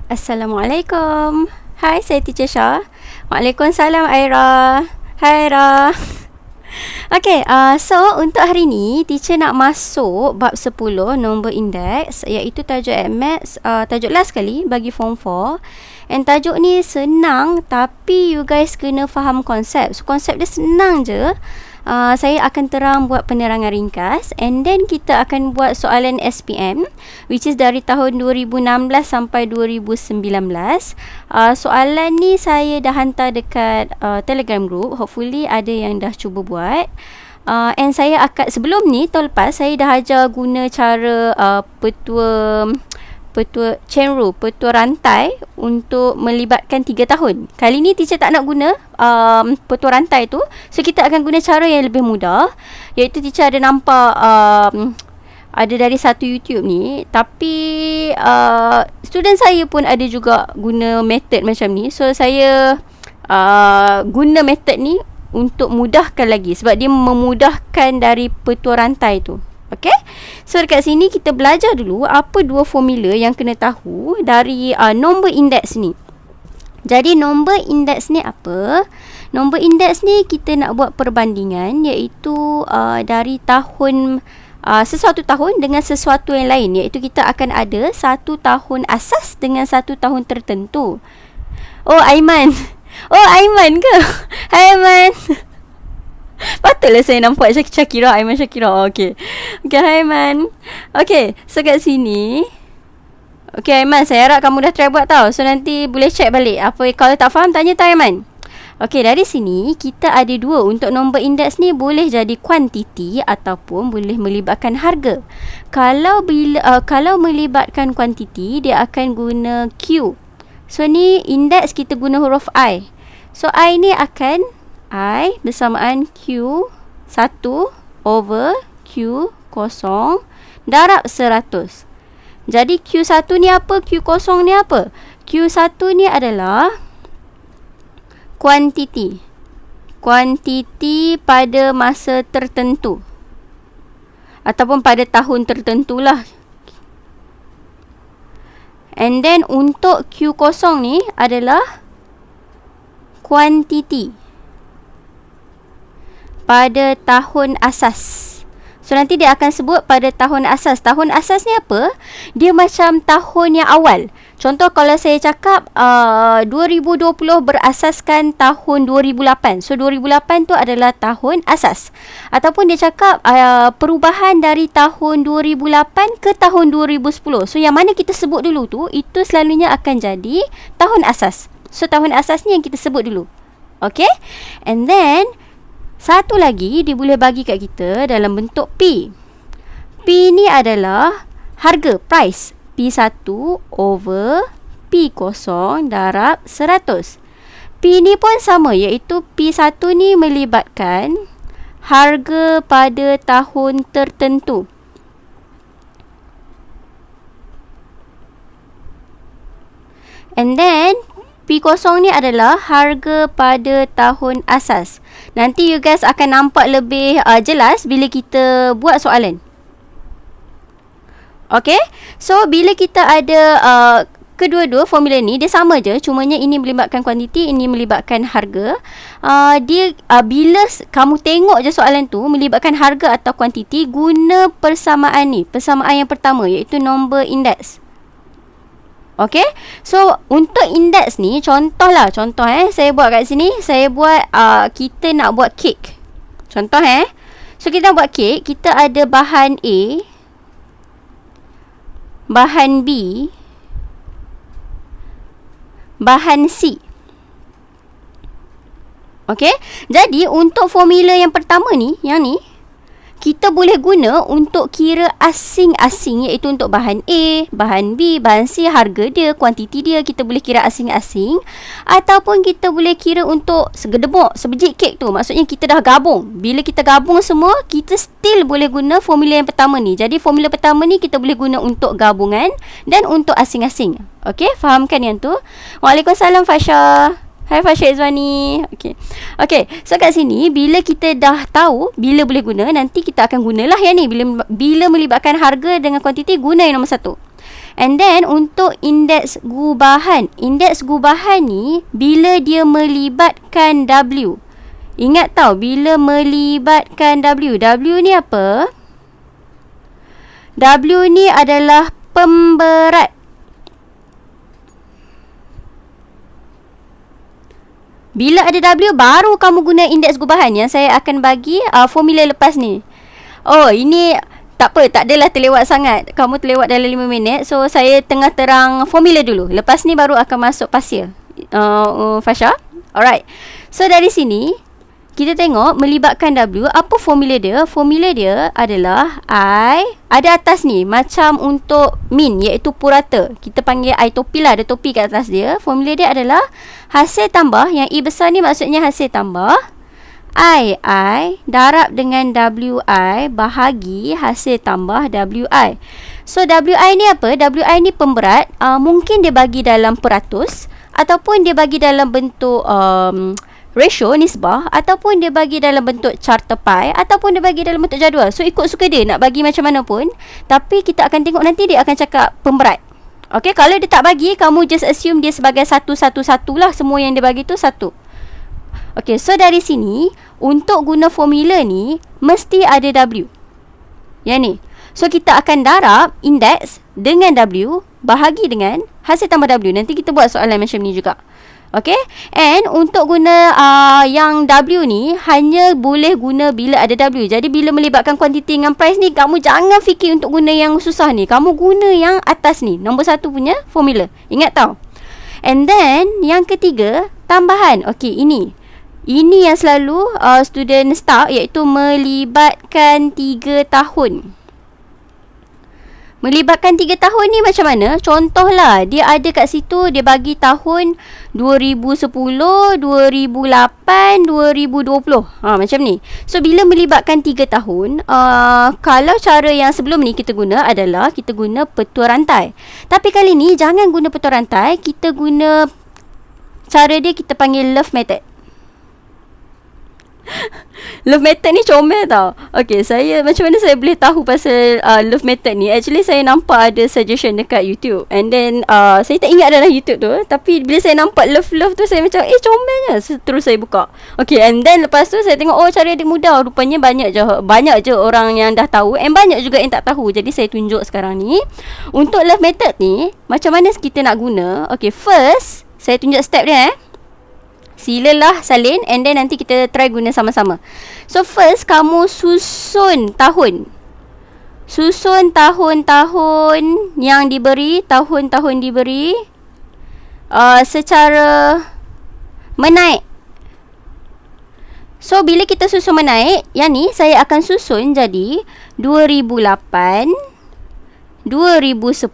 Assalamualaikum. Hai, saya Teacher Shah. Waalaikumsalam, Aira. Hai, Aira. Okay, so untuk hari ni, teacher nak masuk bab 10, nombor indeks, iaitu tajuk Maths, tajuk last kali bagi Form 4. And tajuk ni senang, tapi you guys kena faham konsep. So, konsep dia senang je. Saya akan terang buat penerangan ringkas, and then kita akan buat soalan SPM, which is dari tahun 2016 sampai 2019. Soalan ni saya dah hantar dekat Telegram group. Hopefully ada yang dah cuba buat. And saya akan, sebelum ni tahun lepas saya dah ajar guna cara petua chain rule, petua rantai untuk melibatkan 3 tahun. Kali ni teacher tak nak guna petua rantai tu. So kita akan guna cara yang lebih mudah, iaitu teacher ada nampak ada dari satu YouTube ni, tapi student saya pun ada juga guna method macam ni. So saya guna method ni untuk mudahkan lagi, sebab dia memudahkan dari petua rantai tu. Okay, so dekat sini kita belajar dulu apa dua formula yang kena tahu dari nombor indeks ni. Jadi nombor indeks ni apa? Nombor indeks ni kita nak buat perbandingan, iaitu dari tahun sesuatu tahun dengan sesuatu yang lain, iaitu kita akan ada satu tahun asas dengan satu tahun tertentu. Oh, Aiman. Oh, Aiman ke? Hai, Aiman. Patutlah saya nampak Syakira, Aiman Syakira. Okay, hai Aiman. Okay, so kat sini, okay Aiman, saya harap kamu dah try buat tau. So nanti boleh check balik. Apa kalau tak faham, tanya tak Aiman. Okay, dari sini kita ada dua. Untuk nombor indeks ni boleh jadi kuantiti ataupun boleh melibatkan harga. Kalau melibatkan kuantiti, dia akan guna Q. So ni indeks kita guna huruf I. So I ni akan I bersamaan Q1 over Q0 darab 100. Jadi Q1 ni apa? Q0 ni apa? Q1 ni adalah kuantiti. Kuantiti pada masa tertentu, ataupun pada tahun tertentu lah. And then untuk Q0 ni adalah kuantiti pada tahun asas. So nanti dia akan sebut pada tahun asas. Tahun asas ni apa? Dia macam tahun yang awal. Contoh kalau saya cakap 2020 berasaskan tahun 2008. So 2008 tu adalah tahun asas. Ataupun dia cakap perubahan dari tahun 2008 ke tahun 2010. So yang mana kita sebut dulu tu, itu selalunya akan jadi tahun asas. So tahun asas ni yang kita sebut dulu. Okay? And then satu lagi dia boleh bagi kat kita dalam bentuk P. P ni adalah harga, price. P1 over P0 darab 100. P ni pun sama, iaitu P1 ni melibatkan harga pada tahun tertentu. And then P0 ni adalah harga pada tahun asas. Nanti you guys akan nampak lebih jelas bila kita buat soalan. Okay, so bila kita ada kedua-dua formula ni, dia sama je, cumanya ini melibatkan kuantiti, ini melibatkan harga. Bila kamu tengok je soalan tu melibatkan harga atau kuantiti, guna persamaan ni, persamaan yang pertama, iaitu nombor indeks. Okay, so untuk indeks ni, contoh saya buat kat sini, saya buat kita nak buat kek. Contoh so kita nak buat kek, kita ada bahan A, bahan B, bahan C. Okay, jadi untuk formula yang pertama ni, yang ni, kita boleh guna untuk kira asing-asing, iaitu untuk bahan A, bahan B, bahan C, harga dia, kuantiti dia, kita boleh kira asing-asing. Ataupun kita boleh kira untuk segedebok, sebiji kek tu, maksudnya kita dah gabung. Bila kita gabung semua, kita still boleh guna formula yang pertama ni. Jadi formula pertama ni kita boleh guna untuk gabungan dan untuk asing-asing. Okay, fahamkan yang tu? Waalaikumsalam Fasha. Hai Fasha Izwani. Okay, so kat sini bila kita dah tahu bila boleh guna, nanti kita akan gunalah yang ni. Bila melibatkan harga dengan kuantiti, guna yang nombor 1. And then untuk indeks gubahan ni bila dia melibatkan W. Ingat tau, bila melibatkan W ni apa? W ni adalah pemberat. Bila ada W, baru kamu guna indeks gubahan yang saya akan bagi formula lepas ni. Oh, ini tak apa, tak adalah terlewat sangat. Kamu terlewat dalam 5 minit. So, saya tengah terang formula dulu. Lepas ni baru akan masuk pasir. Fasha? Alright. So, dari sini, kita tengok melibatkan W. Apa formula dia? Formula dia adalah I. Ada atas ni, macam untuk min, iaitu purata. Kita panggil I topi lah, ada topi kat atas dia. Formula dia adalah hasil tambah, yang I besar ni maksudnya hasil tambah. I darab dengan WI bahagi hasil tambah WI. So, WI ni apa? WI ni pemberat. Mungkin dia bagi dalam peratus, ataupun dia bagi dalam bentuk ratio, nisbah, ataupun dia bagi dalam bentuk carta pie, ataupun dia bagi dalam bentuk jadual. So, ikut suka dia nak bagi macam mana pun. Tapi kita akan tengok nanti dia akan cakap pemberat. Okay, kalau dia tak bagi, kamu just assume dia sebagai 111 lah. Semua yang dia bagi tu 1. Okay, so dari sini, untuk guna formula ni, mesti ada W. Yang ni. So, kita akan darab indeks dengan W, bahagi dengan hasil tambah W. Nanti kita buat soalan macam ni juga. Okay, and untuk guna yang W ni hanya boleh guna bila ada W. Jadi bila melibatkan kuantiti dengan price ni, kamu jangan fikir untuk guna yang susah ni. Kamu guna yang atas ni, nombor 1 punya formula. Ingat tau. And then yang ketiga, tambahan. Okay, ini yang selalu student stuck, iaitu melibatkan 3 tahun. Melibatkan 3 tahun ni macam mana? Contohlah, dia ada kat situ, dia bagi tahun 2010, 2008, 2020. Macam ni. So, bila melibatkan 3 tahun, kalau cara yang sebelum ni kita guna adalah kita guna petua rantai. Tapi kali ni, jangan guna petua rantai. Kita guna cara dia, kita panggil love method. Love method ni comel tau. Okay, macam mana saya boleh tahu pasal love method ni? Actually, saya nampak ada suggestion dekat YouTube. And then, saya tak ingat dalam YouTube tu. Tapi bila saya nampak love tu, saya macam, comelnya. Terus saya buka. Okay, and then lepas tu saya tengok, cara dia mudah. Rupanya banyak je orang yang dah tahu. And banyak juga yang tak tahu. Jadi, saya tunjuk sekarang ni. Untuk love method ni, macam mana kita nak guna? Okay, first, saya tunjuk step dia silalah salin, and then nanti kita try guna sama-sama. So, first, kamu susun tahun. Susun tahun-tahun yang diberi, tahun-tahun diberi secara menaik. So, bila kita susun menaik, yang ni saya akan susun jadi 2008, 2010,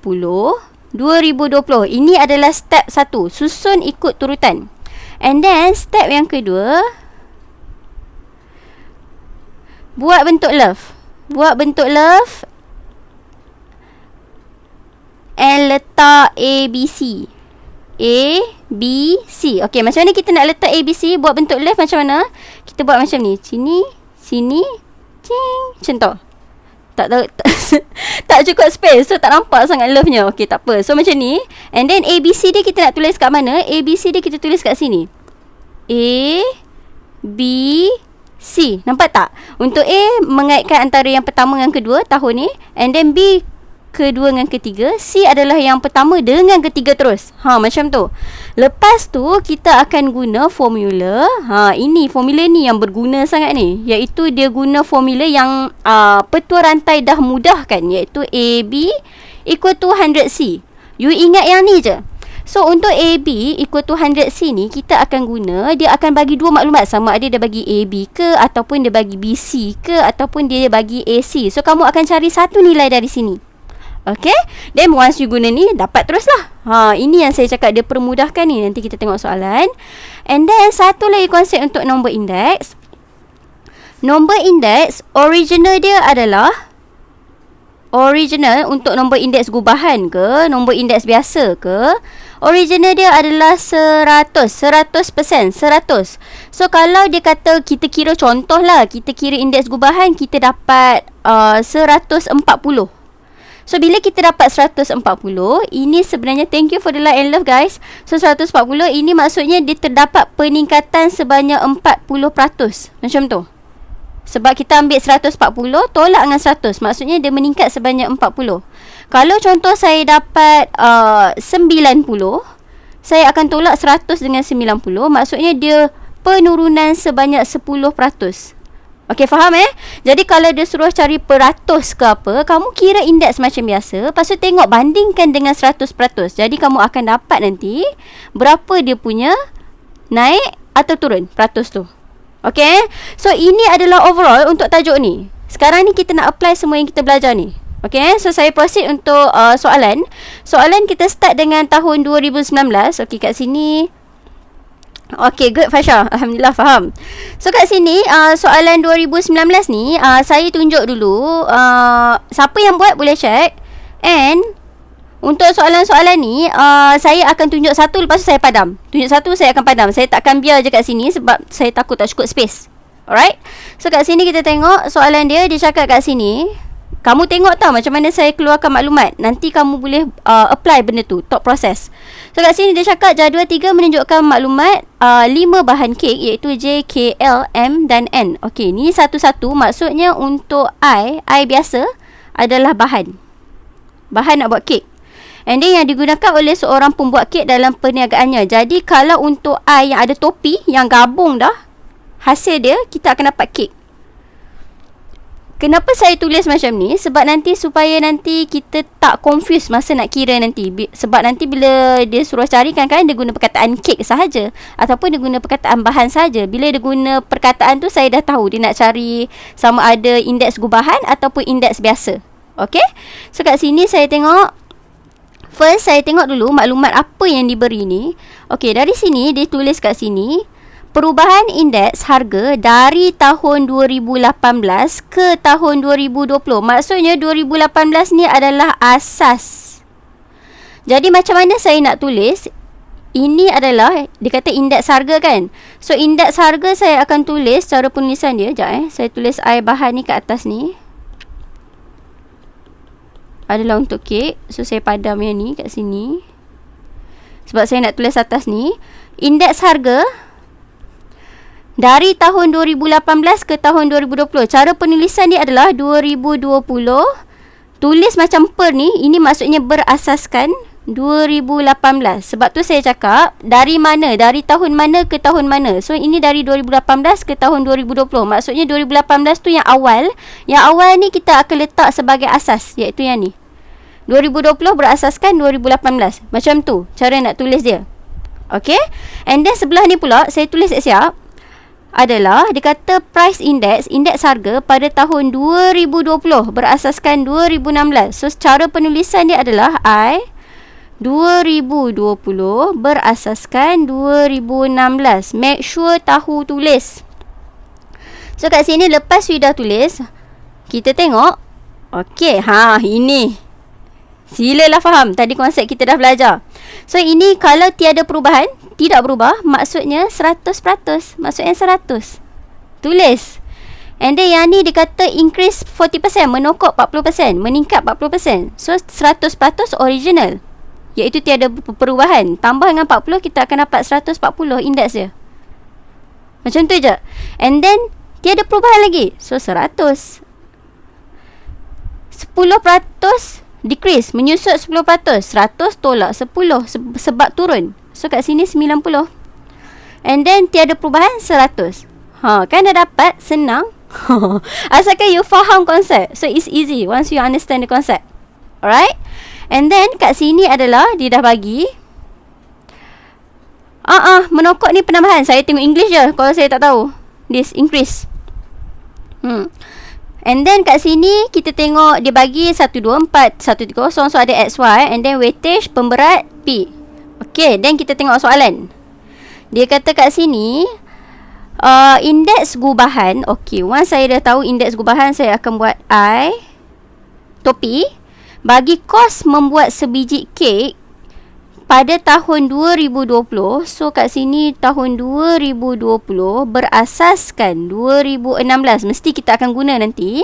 2020. Ini adalah step 1. Susun ikut turutan. And then, step yang kedua, buat bentuk love. Buat bentuk love and letak ABC. A, B, C. Okay, macam mana kita nak letak ABC? Buat bentuk love macam mana? Kita buat macam ni. Sini, cing, macam tu. Tak cukup space, so tak nampak sangat love-nya. Okay, tak apa. So macam ni. And then ABC dia kita nak tulis kat mana? ABC dia kita tulis kat sini. A, B, C. Nampak tak? Untuk A, mengaitkan antara yang pertama dengan kedua tahun ni. And then B, kedua dengan ketiga. C adalah yang pertama dengan ketiga terus. Macam tu. Lepas tu, kita akan guna formula. Ini formula ni yang berguna sangat ni. Iaitu dia guna formula yang petua rantai dah mudah kan. Iaitu AB equal to 100C. You ingat yang ni je. So, untuk AB equal to 100C ni, kita akan guna, dia akan bagi dua maklumat. Sama ada dia bagi AB ke, ataupun dia bagi BC ke, ataupun dia bagi AC. So, kamu akan cari satu nilai dari sini. Okay, then once you guna ni, dapat terus lah. Ini yang saya cakap dia permudahkan ni. Nanti kita tengok soalan. And then satu lagi konsep untuk nombor indeks. Nombor indeks, original dia adalah, original untuk nombor indeks gubahan ke, nombor indeks biasa ke, original dia adalah 100%. So, kalau dia kata kita kira contoh lah, kita kira indeks gubahan, kita dapat 140. So bila kita dapat 140, ini sebenarnya thank you for the like and love guys. So 140 ini maksudnya dia terdapat peningkatan sebanyak 40%. Macam tu. Sebab kita ambil 140 tolak dengan 100, maksudnya dia meningkat sebanyak 40. Kalau contoh saya dapat 90, saya akan tolak 100 dengan 90, maksudnya dia penurunan sebanyak 10%. Okey, faham Jadi kalau dia suruh cari peratus ke apa, kamu kira indeks macam biasa, lepas tu tengok bandingkan dengan 100%. Jadi kamu akan dapat nanti berapa dia punya naik atau turun peratus tu. Okey, so ini adalah overall untuk tajuk ni. Sekarang ni kita nak apply semua yang kita belajar ni. Okey, so saya proceed untuk soalan. Soalan kita start dengan tahun 2019. Okey, kat sini. Okey, good Fasha. Alhamdulillah faham. So kat sini soalan 2019 ni saya tunjuk dulu. Siapa yang buat boleh check. And untuk soalan-soalan ni saya akan tunjuk satu, lepas tu saya padam. Tunjuk satu, saya akan padam. Saya takkan biar je kat sini sebab saya takut tak cukup space. Alright. So kat sini kita tengok soalan dia. Dia cakap kat sini, kamu tengok tau macam mana saya keluarkan maklumat. Nanti kamu boleh apply benda tu, thought process. So kat sini dia cakap jadual 3 menunjukkan maklumat 5 bahan kek, iaitu J, K, L, M dan N. Okey, ni satu-satu maksudnya untuk I biasa adalah bahan nak buat kek. And then yang digunakan oleh seorang pembuat kek dalam perniagaannya. Jadi kalau untuk I yang ada topi, yang gabung dah, hasil dia kita akan dapat kek. Kenapa saya tulis macam ni? Sebab nanti supaya nanti kita tak confuse masa nak kira nanti. Sebab nanti bila dia suruh carikan kan, dia guna perkataan kek sahaja ataupun dia guna perkataan bahan sahaja. Bila dia guna perkataan tu, saya dah tahu dia nak cari sama ada indeks gubahan ataupun indeks biasa. Okay? So kat sini saya tengok, first, saya tengok dulu maklumat apa yang diberi ni. Okey, dari sini dia tulis kat sini, perubahan indeks harga dari tahun 2018 ke tahun 2020. Maksudnya 2018 ni adalah asas. Jadi macam mana saya nak tulis? Ini adalah, dia kata indeks harga kan. So indeks harga saya akan tulis cara penulisan dia. Sekejap saya tulis I bahan ni kat atas ni. Adalah untuk kek. So saya padam yang ni kat sini sebab saya nak tulis atas ni. Indeks harga dari tahun 2018 ke tahun 2020. Cara penulisan dia adalah 2020. Tulis macam per ni, ini maksudnya berasaskan 2018. Sebab tu saya cakap dari mana, dari tahun mana ke tahun mana. So ini dari 2018 ke tahun 2020. Maksudnya 2018 tu yang awal. Yang awal ni kita akan letak sebagai asas, iaitu yang ni. 2020 berasaskan 2018. Macam tu cara nak tulis dia. Okay. And then sebelah ni pula saya tulis siap adalah dia kata price index, indeks harga pada tahun 2020 berasaskan 2016. So cara penulisan dia adalah I 2020 berasaskan 2016. Make sure tahu tulis. So kat sini lepas we dah tulis, kita tengok. Okey, ini. Silalah faham. Tadi konsep kita dah belajar. So ini kalau tiada perubahan, tidak berubah, maksudnya 100%. Maksudnya 100. Tulis. And then yang ni dia kata increase 40%, menokok 40%, meningkat 40%. So 100% original, iaitu tiada perubahan. Tambah dengan 40, kita akan dapat 140 indeks dia. Macam tu je. And then tiada perubahan lagi. So 100. 10% decrease, menyusut 10%. 100 tolak 10 sebab turun. So kat sini 90. And then tiada perubahan 100. Kan dah dapat, senang. Asalkan you faham konsep. So it's easy once you understand the concept. Alright. And then kat sini adalah dia dah bagi menokok ni penambahan. Saya tengok English je kalau saya tak tahu. This increase. And then kat sini kita tengok dia bagi 1, 2, 4, 1, 3, 0. So ada XY. And then weightage pemberat P. Okay, then kita tengok soalan. Dia kata kat sini indeks gubahan. Okay, once saya dah tahu indeks gubahan, saya akan buat I topi bagi kos membuat sebiji kek pada tahun 2020. So kat sini tahun 2020 berasaskan 2016. Mesti kita akan guna nanti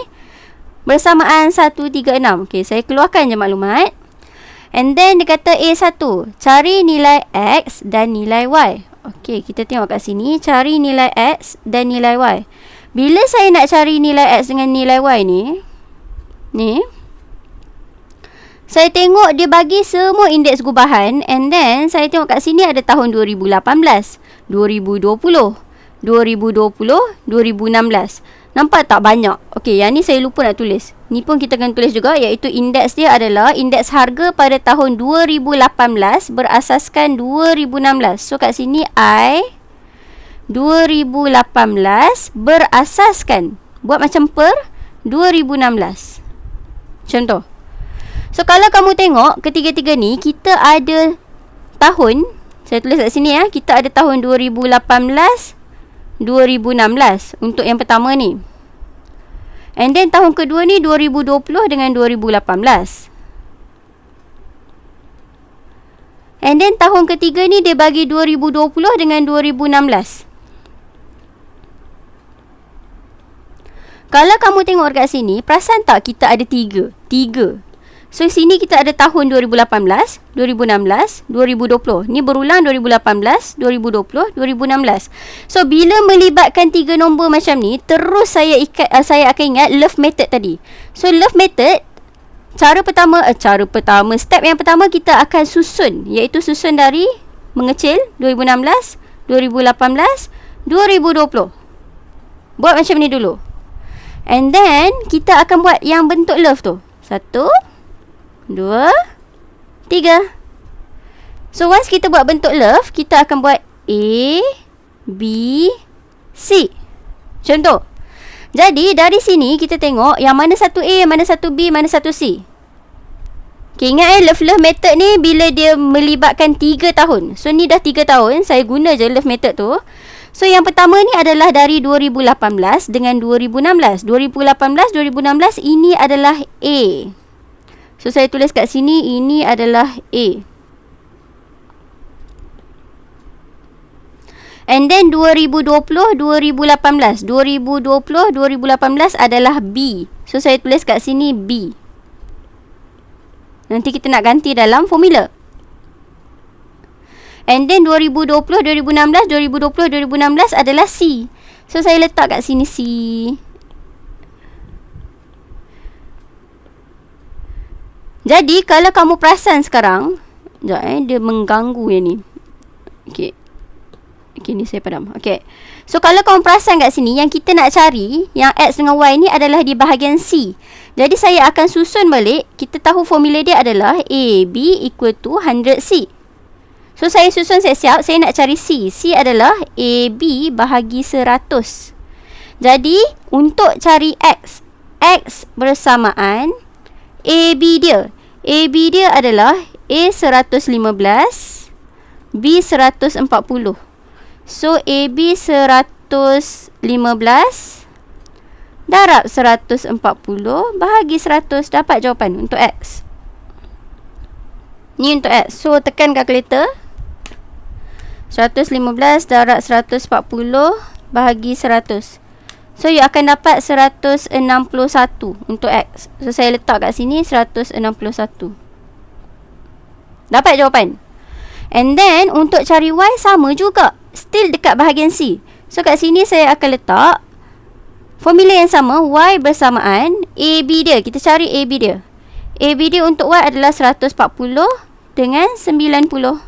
bersamaan 136. Okey, saya keluarkan je maklumat. And then dia kata A1, cari nilai X dan nilai Y. Okey, kita tengok kat sini, cari nilai X dan nilai Y. Bila saya nak cari nilai X dengan nilai Y ni, saya tengok dia bagi semua indeks gubahan, and then saya tengok kat sini ada tahun 2018, 2020, 2020, 2016. Nampak tak banyak? Okey, yang ni saya lupa nak tulis. Ni pun kita akan tulis juga, iaitu indeks dia adalah indeks harga pada tahun 2018 berasaskan 2016. So kat sini I 2018 berasaskan, buat macam per 2016. Contoh. So kalau kamu tengok ketiga-tiga ni, kita ada tahun, saya tulis kat sini kita ada tahun 2018, 2016 untuk yang pertama ni. And then tahun kedua ni 2020 dengan 2018. And then tahun ketiga ni dia bagi 2020 dengan 2016. Kalau kamu tengok dekat sini, perasan tak kita ada tiga. So sini kita ada tahun 2018, 2016, 2020. Ni berulang 2018, 2020, 2016. So bila melibatkan tiga nombor macam ni, terus saya akan ingat love method tadi. So love method, step yang pertama kita akan susun, iaitu susun dari mengecil 2016, 2018, 2020. Buat macam ni dulu. And then kita akan buat yang bentuk love tu. 1, 2, 3. So once kita buat bentuk love, kita akan buat A, B, C. Contoh. Jadi dari sini kita tengok yang mana satu A, mana satu B, mana satu C. Okay, ingat love method ni bila dia melibatkan 3 tahun. So ni dah 3 tahun, saya guna je love method tu. So yang pertama ni adalah dari 2018 dengan 2016. 2018, 2016 ini adalah A. So saya tulis kat sini, ini adalah A. And then 2020, 2018. 2020, 2018 adalah B. So saya tulis kat sini B. Nanti kita nak ganti dalam formula. And then 2020, 2016, 2020, 2016 adalah C. So saya letak kat sini C. Jadi kalau kamu perasan sekarang, sekejap dia mengganggu yang ni. Okey, ni saya padam. Okey. So kalau kamu perasan kat sini, yang kita nak cari, yang X dengan Y ni adalah di bahagian C. Jadi saya akan susun balik. Kita tahu formula dia adalah AB equal to 100C. So saya susun siap-siap, saya nak cari C. C adalah AB bahagi 100. Jadi untuk cari X, X bersamaan AB dia. AB dia adalah A 115, B 140. So AB 115 darab 140 bahagi 100, dapat jawapan untuk X. Ni untuk X. So tekan kalkulator. 115 darab 140 bahagi 100. So you akan dapat 161 untuk X. So saya letak kat sini 161. Dapat jawapan. And then untuk cari Y sama juga, still dekat bahagian C. So kat sini saya akan letak formula yang sama, Y bersamaan AB dia. Kita cari AB dia. AB dia untuk Y adalah 140 dengan 90.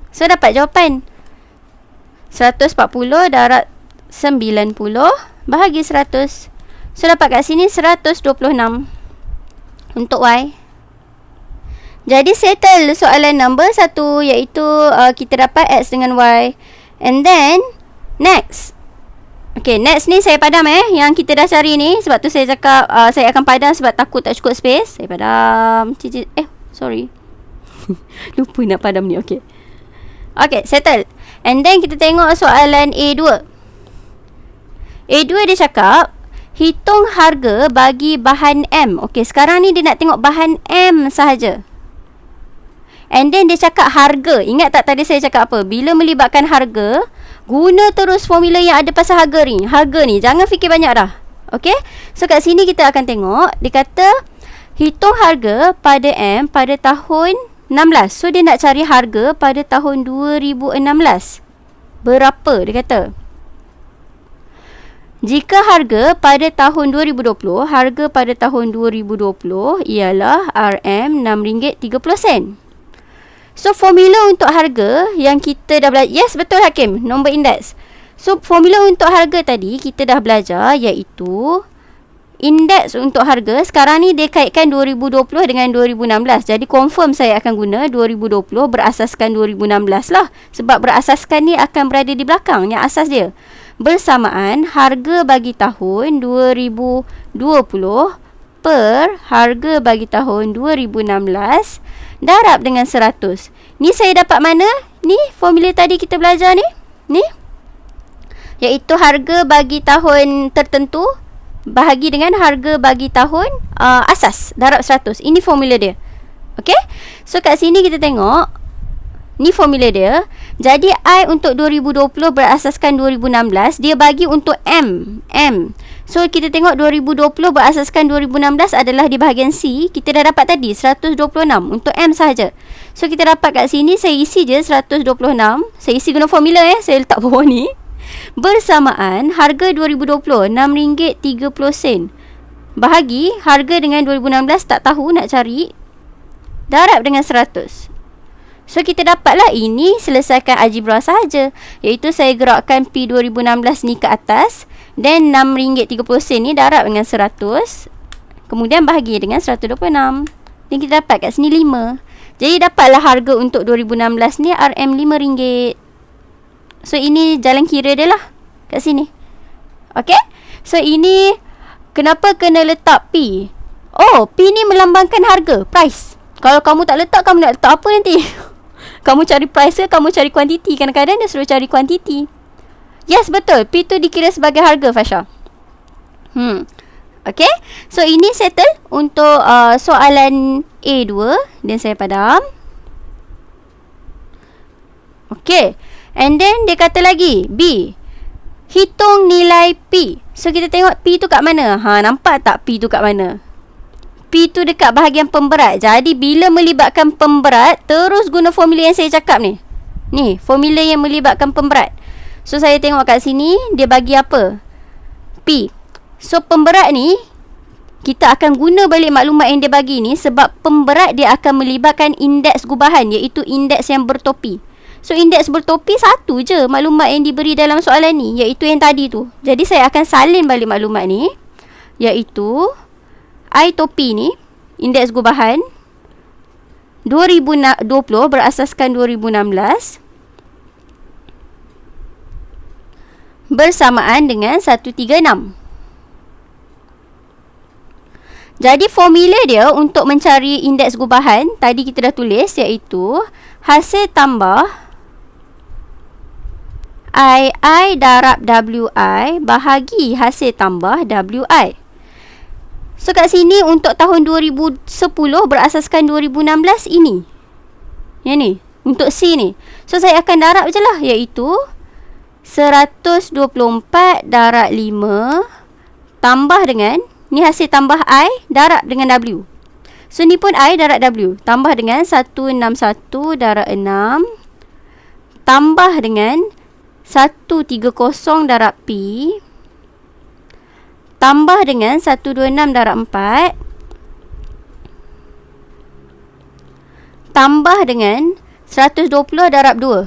So dapat jawapan 140 darab 90 bahagi 100. So dapat kat sini 126 untuk Y. Jadi settle soalan nombor 1, iaitu kita dapat X dengan Y. And then next. Okay, next ni saya padam yang kita dah cari ni. Sebab tu saya cakap saya akan padam sebab takut tak cukup space. Saya padam. Sorry. Lupa nak padam ni. Okay, settle. And then kita tengok soalan A2. A2 dia cakap hitung harga bagi bahan M. Okay, sekarang ni dia nak tengok bahan M sahaja. And then dia cakap harga. Ingat tak tadi saya cakap apa? Bila melibatkan harga, guna terus formula yang ada pasal harga ni. Harga ni, jangan fikir banyak dah. Okay? So kat sini kita akan tengok, dia kata hitung harga pada M pada tahun 16. So dia nak cari harga pada tahun 2016. Berapa dia kata? Jika harga pada tahun 2020, harga pada tahun 2020 ialah RM RM6.30. So formula untuk harga yang kita dah belajar. Yes, betul Hakim, nombor indeks. So formula untuk harga tadi kita dah belajar, iaitu indeks untuk harga sekarang ni dia kaitkan 2020 dengan 2016. Jadi confirm saya akan guna 2020 berasaskan 2016 lah. Sebab berasaskan ni akan berada di belakang yang asas dia. Bersamaan harga bagi tahun 2020 per harga bagi tahun 2016 darab dengan 100. Ni saya dapat mana? Ni formula tadi kita belajar ni. Ni. Iaitu harga bagi tahun tertentu bahagi dengan harga bagi tahun asas darab 100. Ini formula dia. Okay? So kat sini kita tengok ni formula dia. Jadi I untuk 2020 berasaskan 2016, dia bagi untuk M. So kita tengok 2020 berasaskan 2016 adalah di bahagian C. Kita dah dapat tadi 126 untuk M sahaja. So kita dapat kat sini, saya isi je 126. Saya isi guna formula saya letak bawah ni. Bersamaan harga 2020 RM6.30 bahagi harga dengan 2016 tak tahu nak cari, darab dengan 100. So kita dapatlah ini, selesaikan algebra sahaja, iaitu saya gerakkan P 2016 ni ke atas, dan RM6.30 ni darab dengan 100, kemudian bahagi dengan 126. Dan kita dapat kat sini 5. Jadi dapatlah harga untuk 2016 ni RM5. So ini jalan kira dia lah kat sini. Okay? So ini kenapa kena letak P? Oh, P ni melambangkan harga, price. Kalau kamu tak letak, kamu nak letak apa nanti? Kamu cari price ke kamu cari kuantiti? Kadang-kadang dia suruh cari kuantiti. Yes, betul. P tu dikira sebagai harga, Fasha. Okay. So ini settle untuk soalan A2. Dan saya padam. Okay. And then dia kata lagi B, hitung nilai P. So kita tengok P tu kat mana? Nampak tak P tu kat mana? P tu dekat bahagian pemberat. Jadi bila melibatkan pemberat, terus guna formula yang saya cakap ni. Ni, formula yang melibatkan pemberat. So saya tengok kat sini, dia bagi apa? P. So pemberat ni, kita akan guna balik maklumat yang dia bagi ni, sebab pemberat dia akan melibatkan indeks gubahan, iaitu indeks yang bertopi. So indeks bertopi satu je maklumat yang diberi dalam soalan ni, iaitu yang tadi tu. Jadi saya akan salin balik maklumat ni, iaitu I topi ni, indeks gubahan 2020 berasaskan 2016 bersamaan dengan 136. Jadi formula dia untuk mencari indeks gubahan tadi kita dah tulis, iaitu hasil tambah II darab WI bahagi hasil tambah WI. So kat sini untuk tahun 2010 berasaskan 2016 ini. Yang ni, untuk C ni. So saya akan darab je lah, iaitu 124 darab 5 tambah dengan, ni hasil tambah I darab dengan W. So ni pun I darab W, tambah dengan 161 darab 6 tambah dengan 130 darab P tambah dengan 126 darab 4 tambah dengan 120 darab 2.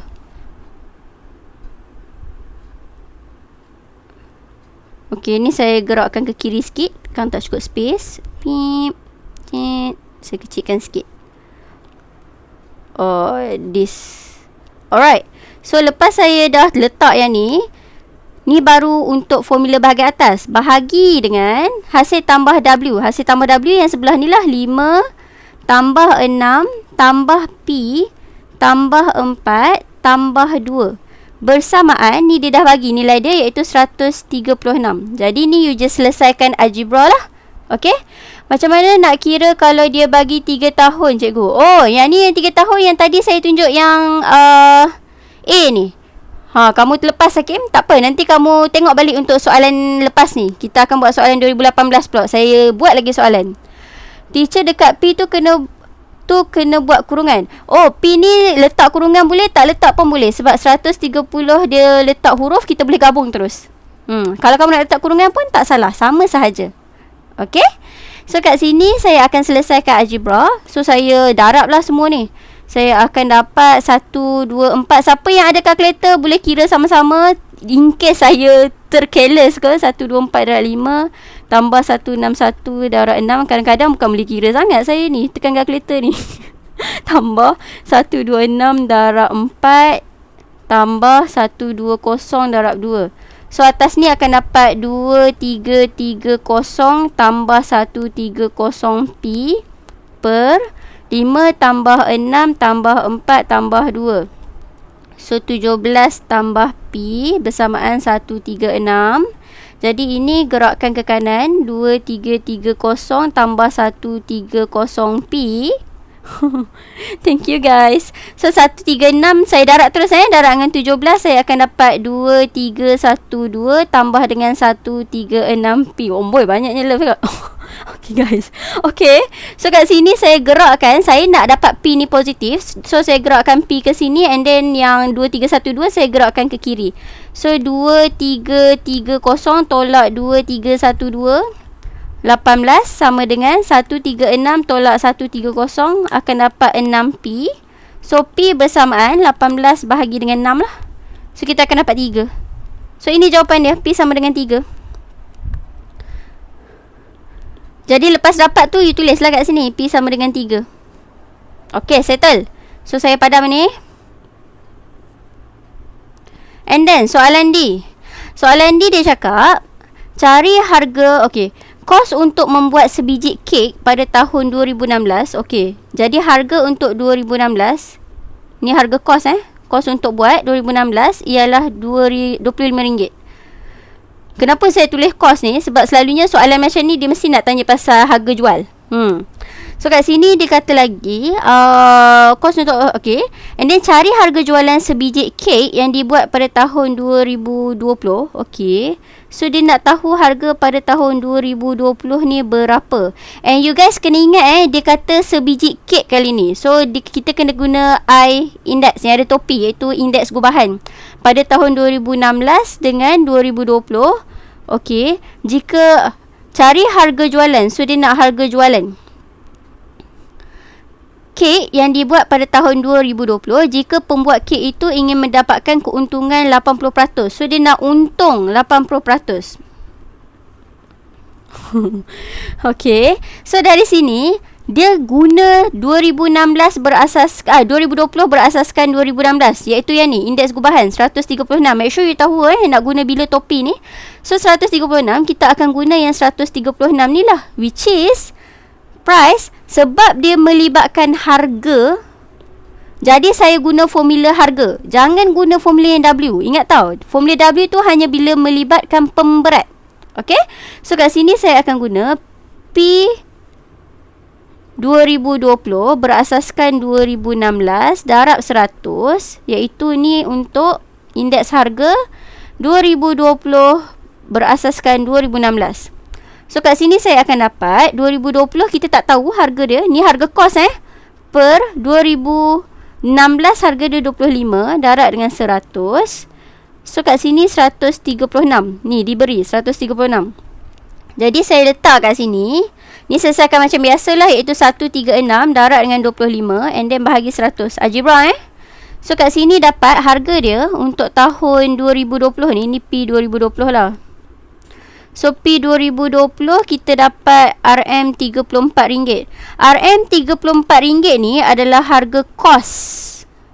Okey, ni saya gerakkan ke kiri sikit, kan tak cukup space. Pip. Saya kecilkan sikit. Oh, this. Alright. So lepas saya dah letak yang ni baru untuk formula bahagian atas. Bahagi dengan hasil tambah W. Hasil tambah W yang sebelah ni lah, 5 tambah 6 tambah P tambah 4 tambah 2. Bersamaan, ni dia dah bagi nilai dia, iaitu 136. Jadi ni you just selesaikan algebra lah. Okay. Macam mana nak kira kalau dia bagi 3 tahun, cikgu? Oh, yang ni yang 3 tahun yang tadi saya tunjuk yang A ni. Kamu terlepas, Hakim. Tak apa, nanti kamu tengok balik untuk soalan lepas ni. Kita akan buat soalan 2018 pula. Saya buat lagi soalan. Teacher, dekat P tu kena buat kurungan. Oh, P ni letak kurungan boleh, tak letak pun boleh. Sebab 130 dia letak huruf, kita boleh gabung terus. Kalau kamu nak letak kurungan pun tak salah, sama sahaja. Okay? So kat sini saya akan selesaikan algebra. So saya darablah semua ni. Saya akan dapat 1, 2, 4. Siapa yang ada kalkulator boleh kira sama-sama. In case saya tercareless ke. 1, 2, 4 darab 5 tambah 161 darab 6. Kadang-kadang bukan boleh kira sangat saya ni, tekan kalkulator ni. Tambah 126 darab 4 tambah 120 darab 2. So atas ni akan dapat 2330 tambah 130P per 5 tambah 6 tambah 4 tambah 2. So 17 tambah P bersamaan 136. Jadi ini gerakkan ke kanan. 2330 tambah 130P. Thank you guys. So 136 saya darab terus darab dengan 17 saya akan dapat 2312 tambah dengan 136P. Oh boy, banyaknya love ke? Okay guys. Okay. So kat sini saya gerakkan, saya nak dapat P ni positif. So saya gerakkan P ke sini and then yang 2312 saya gerakkan ke kiri. So 2330 tolak 2312 18 sama dengan 136 tolak 130 akan dapat 6P. So P bersamaan 18 bahagi dengan 6 lah. So kita akan dapat 3. So ini jawapan dia, P sama dengan 3. Jadi lepas dapat tu you tulislah kat sini, P sama dengan 3. Okay, settle. So saya padam ni. And then soalan D. Soalan D dia cakap cari harga, okay, kos untuk membuat sebiji kek pada tahun 2016. Okey. Jadi harga untuk 2016 ni harga kos kos untuk buat 2016 ialah RM25. Kenapa saya tulis kos ni? Sebab selalunya soalan macam ni dia mesti nak tanya pasal harga jual. So kat sini dia kata lagi kos untuk okey. And then cari harga jualan sebiji kek yang dibuat pada tahun 2020. Okey. So dia nak tahu harga pada tahun 2020 ni berapa. And you guys kena ingat dia kata sebiji kek kali ni. So kita kena guna I index yang ada topi, iaitu indeks gubahan pada tahun 2016 dengan 2020. Okey. Jika cari harga jualan, so dia nak harga jualan kek yang dibuat pada tahun 2020 jika pembuat kek itu ingin mendapatkan keuntungan 80%. So dia nak untung 80%. Okey. So dari sini dia guna 2020 berasaskan 2016, iaitu yang ni, indeks gubahan 136. Make sure you tahu nak guna bila topi ni. So 136 kita akan guna yang 136 ni lah, which is price. Sebab dia melibatkan harga, jadi saya guna formula harga. Jangan guna formula yang W. Ingat tau, formula W tu hanya bila melibatkan pemberat. Okay. So kat sini saya akan guna P 2020 berasaskan 2016 darab 100, iaitu ni untuk indeks harga 2020 berasaskan 2016. So kat sini saya akan dapat 2020 kita tak tahu harga dia. Ni harga kos per 2016 harga dia 25 darab dengan 100. So kat sini 136. Ni diberi 136. Jadi saya letak kat sini. Ni selesaikan macam biasalah, iaitu 136 darab dengan 25 and then bahagi 100. Algebra So kat sini dapat harga dia untuk tahun 2020 ni. Ni P 2020 lah. So P 2020 kita dapat RM34. RM34 ni adalah harga kos,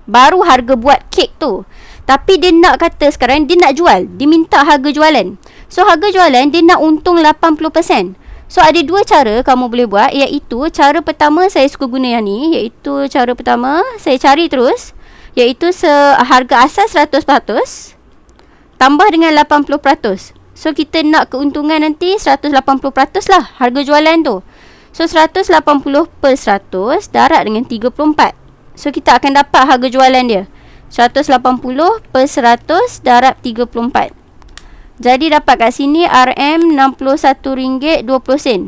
baru harga buat kek tu. Tapi dia nak kata sekarang dia nak jual, dia minta harga jualan. So harga jualan dia nak untung 80%. So ada dua cara kamu boleh buat, iaitu cara pertama saya suka guna yang ni, iaitu cara pertama saya cari terus, iaitu harga asas 100% tambah dengan 80%. So kita nak keuntungan nanti 180% lah harga jualan tu. So 180 per 100 darab dengan 34. So kita akan dapat harga jualan dia 180 per 100 darab 34. Jadi dapat kat sini RM61.20.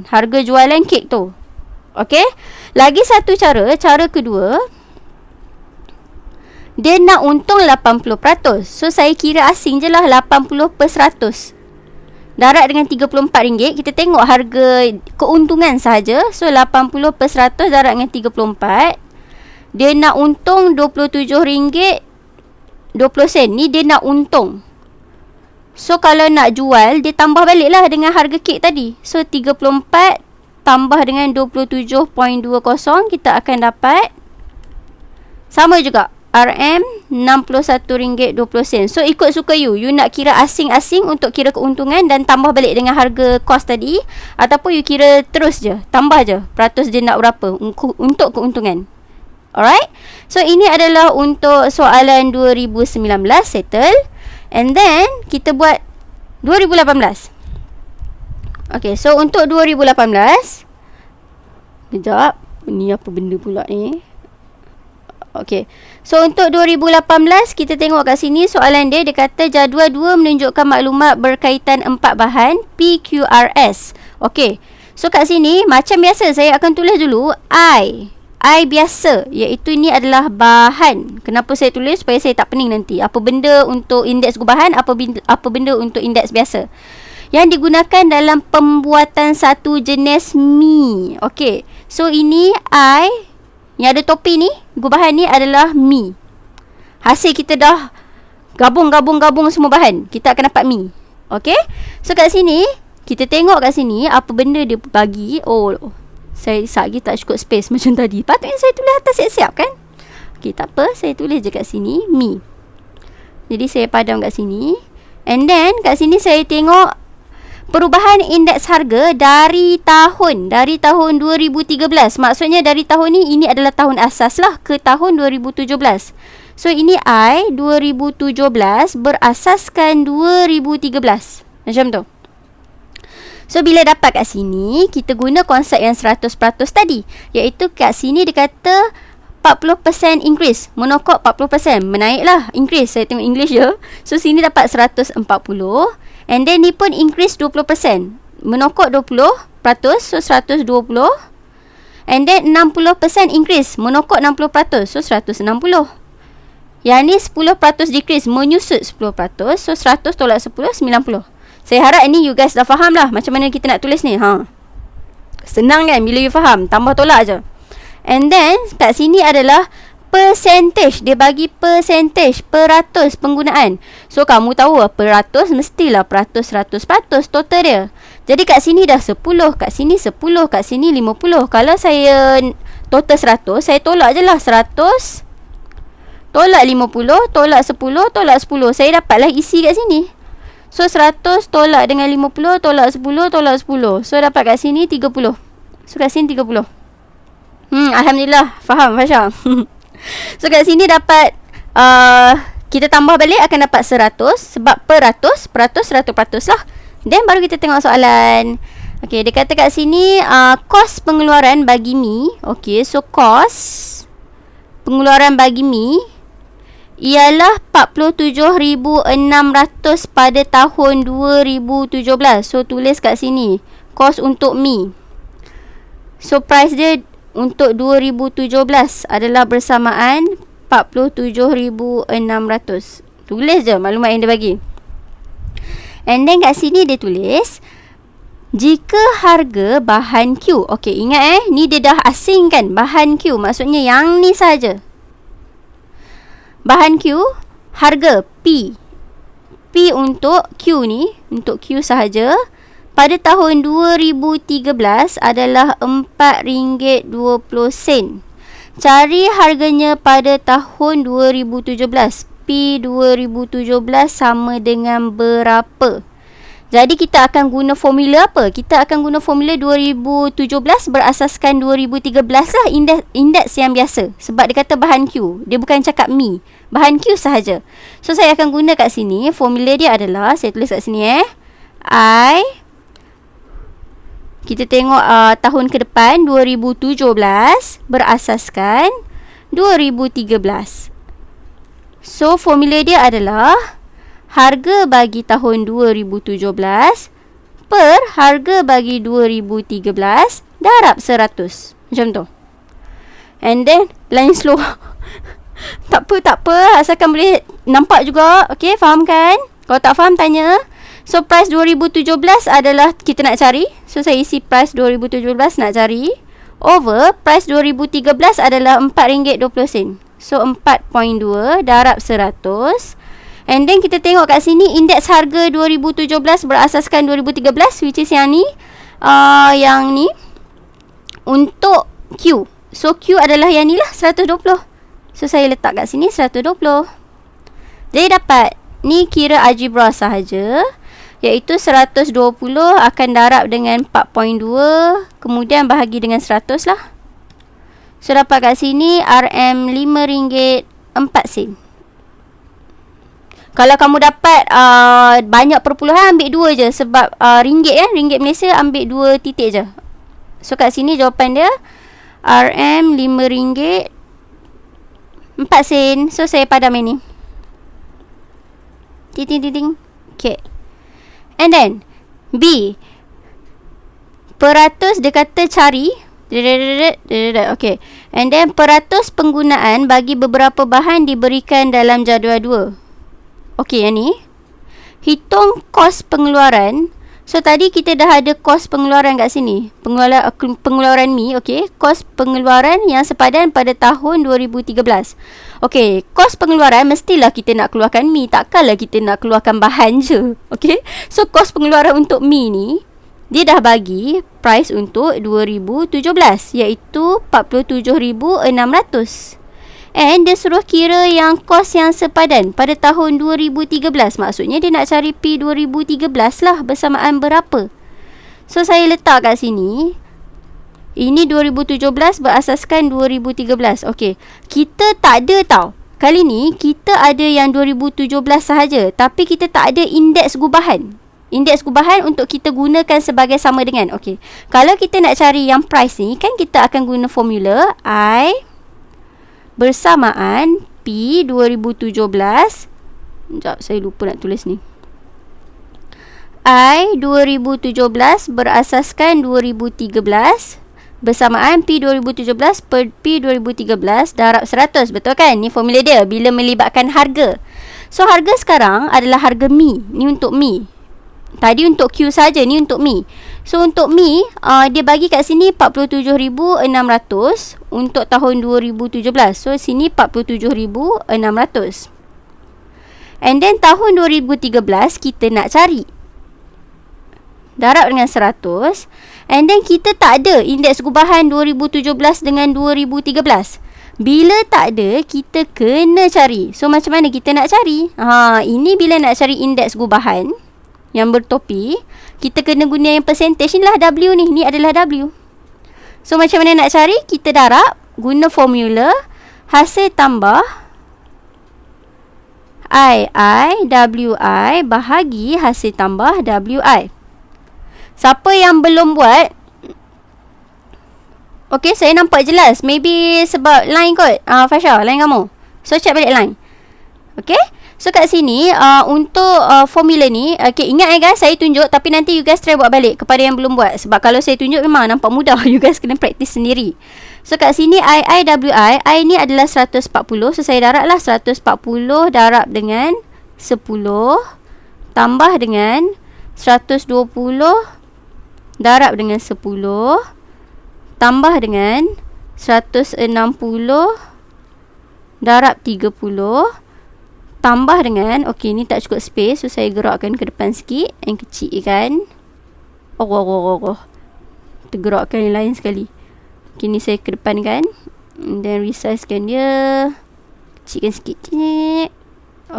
Harga jualan kek tu. Okey. Lagi satu cara kedua, dia nak untung 80%. So saya kira asing je lah 80 per 100 darab dengan RM34. Kita tengok harga keuntungan sahaja. So 80 per 100 darab dengan 34. Dia nak untung RM27.20. Ni dia nak untung. So kalau nak jual, dia tambah balik lah dengan harga kek tadi. So 34 tambah dengan 27.20, kita akan dapat sama juga RM61.20. So ikut suka you nak kira asing-asing untuk kira keuntungan dan tambah balik dengan harga kos tadi, ataupun you kira terus je, tambah je peratus dia nak berapa untuk keuntungan. Alright, so ini adalah untuk soalan 2019 settle. And then kita buat 2018. Okay, so untuk 2018, kejap, ni apa benda pula ni. Okay, so untuk 2018 kita tengok kat sini soalan dia kata jadual 2 menunjukkan maklumat berkaitan 4 bahan PQRS. Okay, so kat sini macam biasa saya akan tulis dulu I biasa, iaitu ini adalah bahan. Kenapa saya tulis? Supaya saya tak pening nanti. Apa benda untuk indeks gubahan, apa benda untuk indeks biasa yang digunakan dalam pembuatan satu jenis mi. Okay, so ini I yang ada topi ni, gubahan ni adalah mi. Hasil kita dah gabung semua bahan, kita akan dapat mi. Okay, so kat sini kita tengok kat sini apa benda dia bagi. Oh, saya lagi tak cukup space macam tadi. Patutnya saya tulis atas siap-siap kan. Okay, tak apa, saya tulis je kat sini mi. Jadi saya padam kat sini. And then kat sini saya tengok perubahan indeks harga dari tahun 2013. Maksudnya dari tahun ni, ini adalah tahun asas lah, ke tahun 2017. So ini I 2017 berasaskan 2013. Macam tu. So bila dapat kat sini, kita guna konsep yang 100% tadi, iaitu kat sini dia kata 40% increase, menokok 40%, menaik lah, increase, saya tengok English je. So sini dapat 140. And then ni pun increase 20%, menokok 20%, so 120. And then 60% increase, menokok 60%, so 160. Yang ni 10% decrease, menyusut 10%, so 100 tolak 10, 90. Saya harap ni you guys dah faham lah macam mana kita nak tulis ni. Senang kan bila you faham, tambah tolak je. And then kat sini adalah percentage. Dia bagi percentage, peratus penggunaan. So kamu tahu peratus mestilah peratus total dia. Jadi kat sini dah 10, kat sini 10, kat sini 50. Kalau saya total 100, saya tolak je lah 100 tolak 50, tolak 10, tolak 10. Saya dapatlah isi kat sini. So 100 tolak dengan 50, tolak 10, tolak 10. So dapat kat sini 30. So kat sini 30. Alhamdulillah, faham Fasha. So kat sini dapat kita tambah balik akan dapat 100. Sebab peratus 100% lah. Then baru kita tengok soalan. Okay, dia kata kat sini kos pengeluaran bagi mi. Okay, so kos pengeluaran bagi mi ialah 47,600 pada tahun 2017. So tulis kat sini kos untuk mi. So price dia untuk 2017 adalah bersamaan 47,600. Tulis je maklumat yang dia bagi. And then kat sini dia tulis jika harga bahan Q. Okay, ingat ni dia dah asing kan, bahan Q. Maksudnya yang ni saja. Bahan Q, harga P. P untuk Q ni, untuk Q sahaja, pada tahun 2013 adalah RM4.20. Cari harganya pada tahun 2017. P 2017 sama dengan berapa? Jadi kita akan guna formula apa? Kita akan guna formula 2017 berasaskan 2013 lah, indeks yang biasa. Sebab dia kata bahan Q. Dia bukan cakap mi. Bahan Q sahaja. So saya akan guna kat sini. Formula dia adalah, saya tulis kat sini I Kita tengok tahun ke depan 2017 berasaskan 2013. So formula dia adalah harga bagi tahun 2017 per harga bagi 2013 darab 100. Macam tu. And then line slow. tak apa, asalkan boleh nampak juga. Okay, faham kan? Kalau tak faham tanya. So price 2017 adalah kita nak cari. So saya isi price 2017 nak cari over price 2013 adalah RM4.20. So 4.2 darab 100. And then kita tengok kat sini indeks harga 2017 berasaskan 2013, which is yang ni. Yang ni untuk Q. So Q adalah yang ni lah, 120. So saya letak kat sini 120. Jadi dapat ni kira algebra sahaja, iaitu 120 akan darab dengan 4.2, kemudian bahagi dengan 100 lah. So dapat kat sini RM RM5.04. Kalau kamu dapat banyak perpuluhan, ambil 2 je. Sebab ringgit kan, ringgit Malaysia ambil 2 titik je. So kat sini jawapan dia RM RM5.04. So saya padam ini. Titing. Okay. And then B, peratus dia kata cari. Okay. And then peratus penggunaan bagi beberapa bahan diberikan dalam jadual 2. Okay, yang ni hitung kos pengeluaran. So tadi kita dah ada kos pengeluaran kat sini, pengeluaran mi. Okay, kos pengeluaran yang sepadan pada tahun 2013. Okay, kos pengeluaran mestilah kita nak keluarkan mi, takkanlah kita nak keluarkan bahan je. Okay, so kos pengeluaran untuk mi ni dia dah bagi price untuk 2017, iaitu 47,600. And dia suruh kira yang kos yang sepadan pada tahun 2013. Maksudnya dia nak cari P 2013 lah, bersamaan berapa. So saya letak kat sini. Ini 2017 berasaskan 2013. Okey, kita tak ada tau. Kali ni kita ada yang 2017 sahaja, tapi kita tak ada indeks gubahan. Indeks gubahan untuk kita gunakan sebagai sama dengan. Okey, kalau kita nak cari yang price ni, kan kita akan guna formula I bersamaan P 2017. Sekejap, saya lupa nak tulis ni. I 2017 berasaskan 2013 bersamaan P 2017 per P 2013 darab 100. Betul kan? Ni formula dia bila melibatkan harga. So harga sekarang adalah harga mi. Ni untuk mi. Tadi untuk Q saja, ni untuk mi. So untuk mi, dia bagi kat sini 47,600 untuk tahun 2017. So sini 47,600. And then tahun 2013 kita nak cari. Darab dengan 100. And then kita tak ada indeks gubahan 2017 dengan 2013. Bila tak ada, kita kena cari. So macam mana kita nak cari? Ini bila nak cari indeks gubahan yang bertopi, kita kena guna yang percentage ni lah, W ni. Ni adalah W. So macam mana nak cari? Kita darab guna formula hasil tambah WI bahagi hasil tambah WI. Siapa yang belum buat, okay, saya nampak jelas. Maybe sebab line kot, Fasha, line kamu. So check balik line. Okay, so kat sini untuk formula ni, okay, ingat guys, saya tunjuk, tapi nanti you guys try buat balik kepada yang belum buat. Sebab kalau saya tunjuk memang nampak mudah. You guys kena praktis sendiri. So kat sini IWI, I ni adalah 140. So saya darab lah 140 darab dengan 10 tambah dengan 120 darab dengan 10 tambah dengan 160 darab 30 tambah dengan, okey, ni tak cukup space, so saya gerakkan ke depan sikit, yang kecil kan. Tergerakkan yang lain sekali. Okay, ni saya ke depan kan, and then resizekan dia, kecilkan sikit.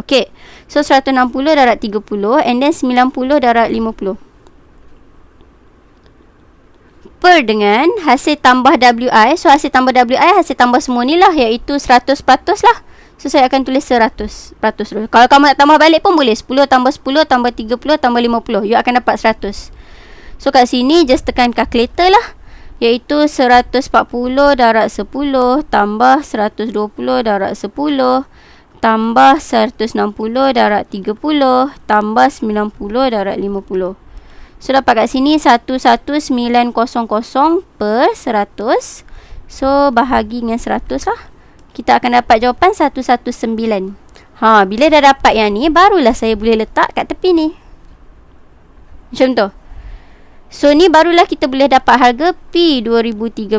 Okay, so 160 darab 30 and then 90 darab 50 per dengan hasil tambah WI. So hasil tambah WI, hasil tambah semua ni lah, iaitu 100% lah. So saya akan tulis 100% dulu. Kalau kamu nak tambah balik pun boleh, 10 tambah 10 tambah 30 tambah 50, you akan dapat 100. So kat sini just tekan calculator lah, iaitu 140 darab 10 tambah 120 darab 10 tambah 160 darab 30 tambah 90 darab 50. So dapat kat sini 11900 per 100. So bahagi dengan 100 lah. Kita akan dapat jawapan 119. Bila dah dapat yang ni, barulah saya boleh letak kat tepi ni. Macam tu. So ni barulah kita boleh dapat harga P 2013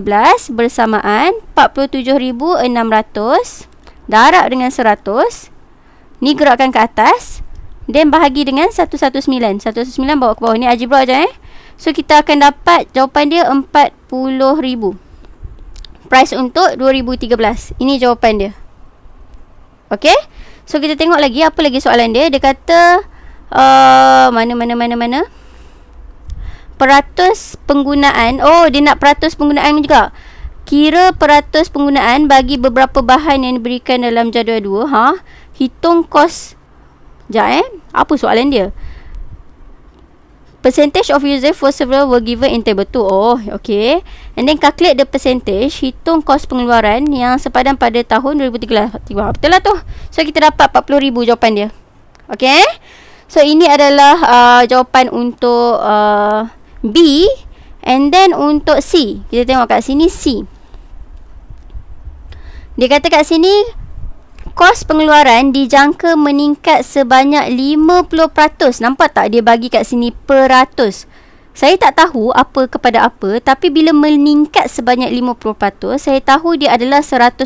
bersamaan 47,600 darab dengan 100. Ni gerakkan ke atas, then bahagi dengan 119. 119 bawa ke bawah. Ni algebra je So kita akan dapat jawapan dia 40,000. Price untuk 2013. Ini jawapan dia. Okay. So kita tengok lagi apa lagi soalan dia. Dia kata mana peratus penggunaan. Dia nak peratus penggunaan juga. Kira peratus penggunaan bagi beberapa bahan yang diberikan dalam jadual 2. Hitung kos. Apa soalan dia? Percentage of user for several were given in table 2. Okay. And then calculate the percentage. Hitung kos pengeluaran yang sepadan pada tahun 2013. Betul lah tu. So kita dapat 40,000 jawapan dia. Okay. So ini adalah jawapan untuk B. And then untuk C, kita tengok kat sini C. Dia kata kat sini kos pengeluaran dijangka meningkat sebanyak 50%. Nampak tak dia bagi kat sini peratus. Saya tak tahu apa kepada apa, tapi bila meningkat sebanyak 50%, saya tahu dia adalah 100%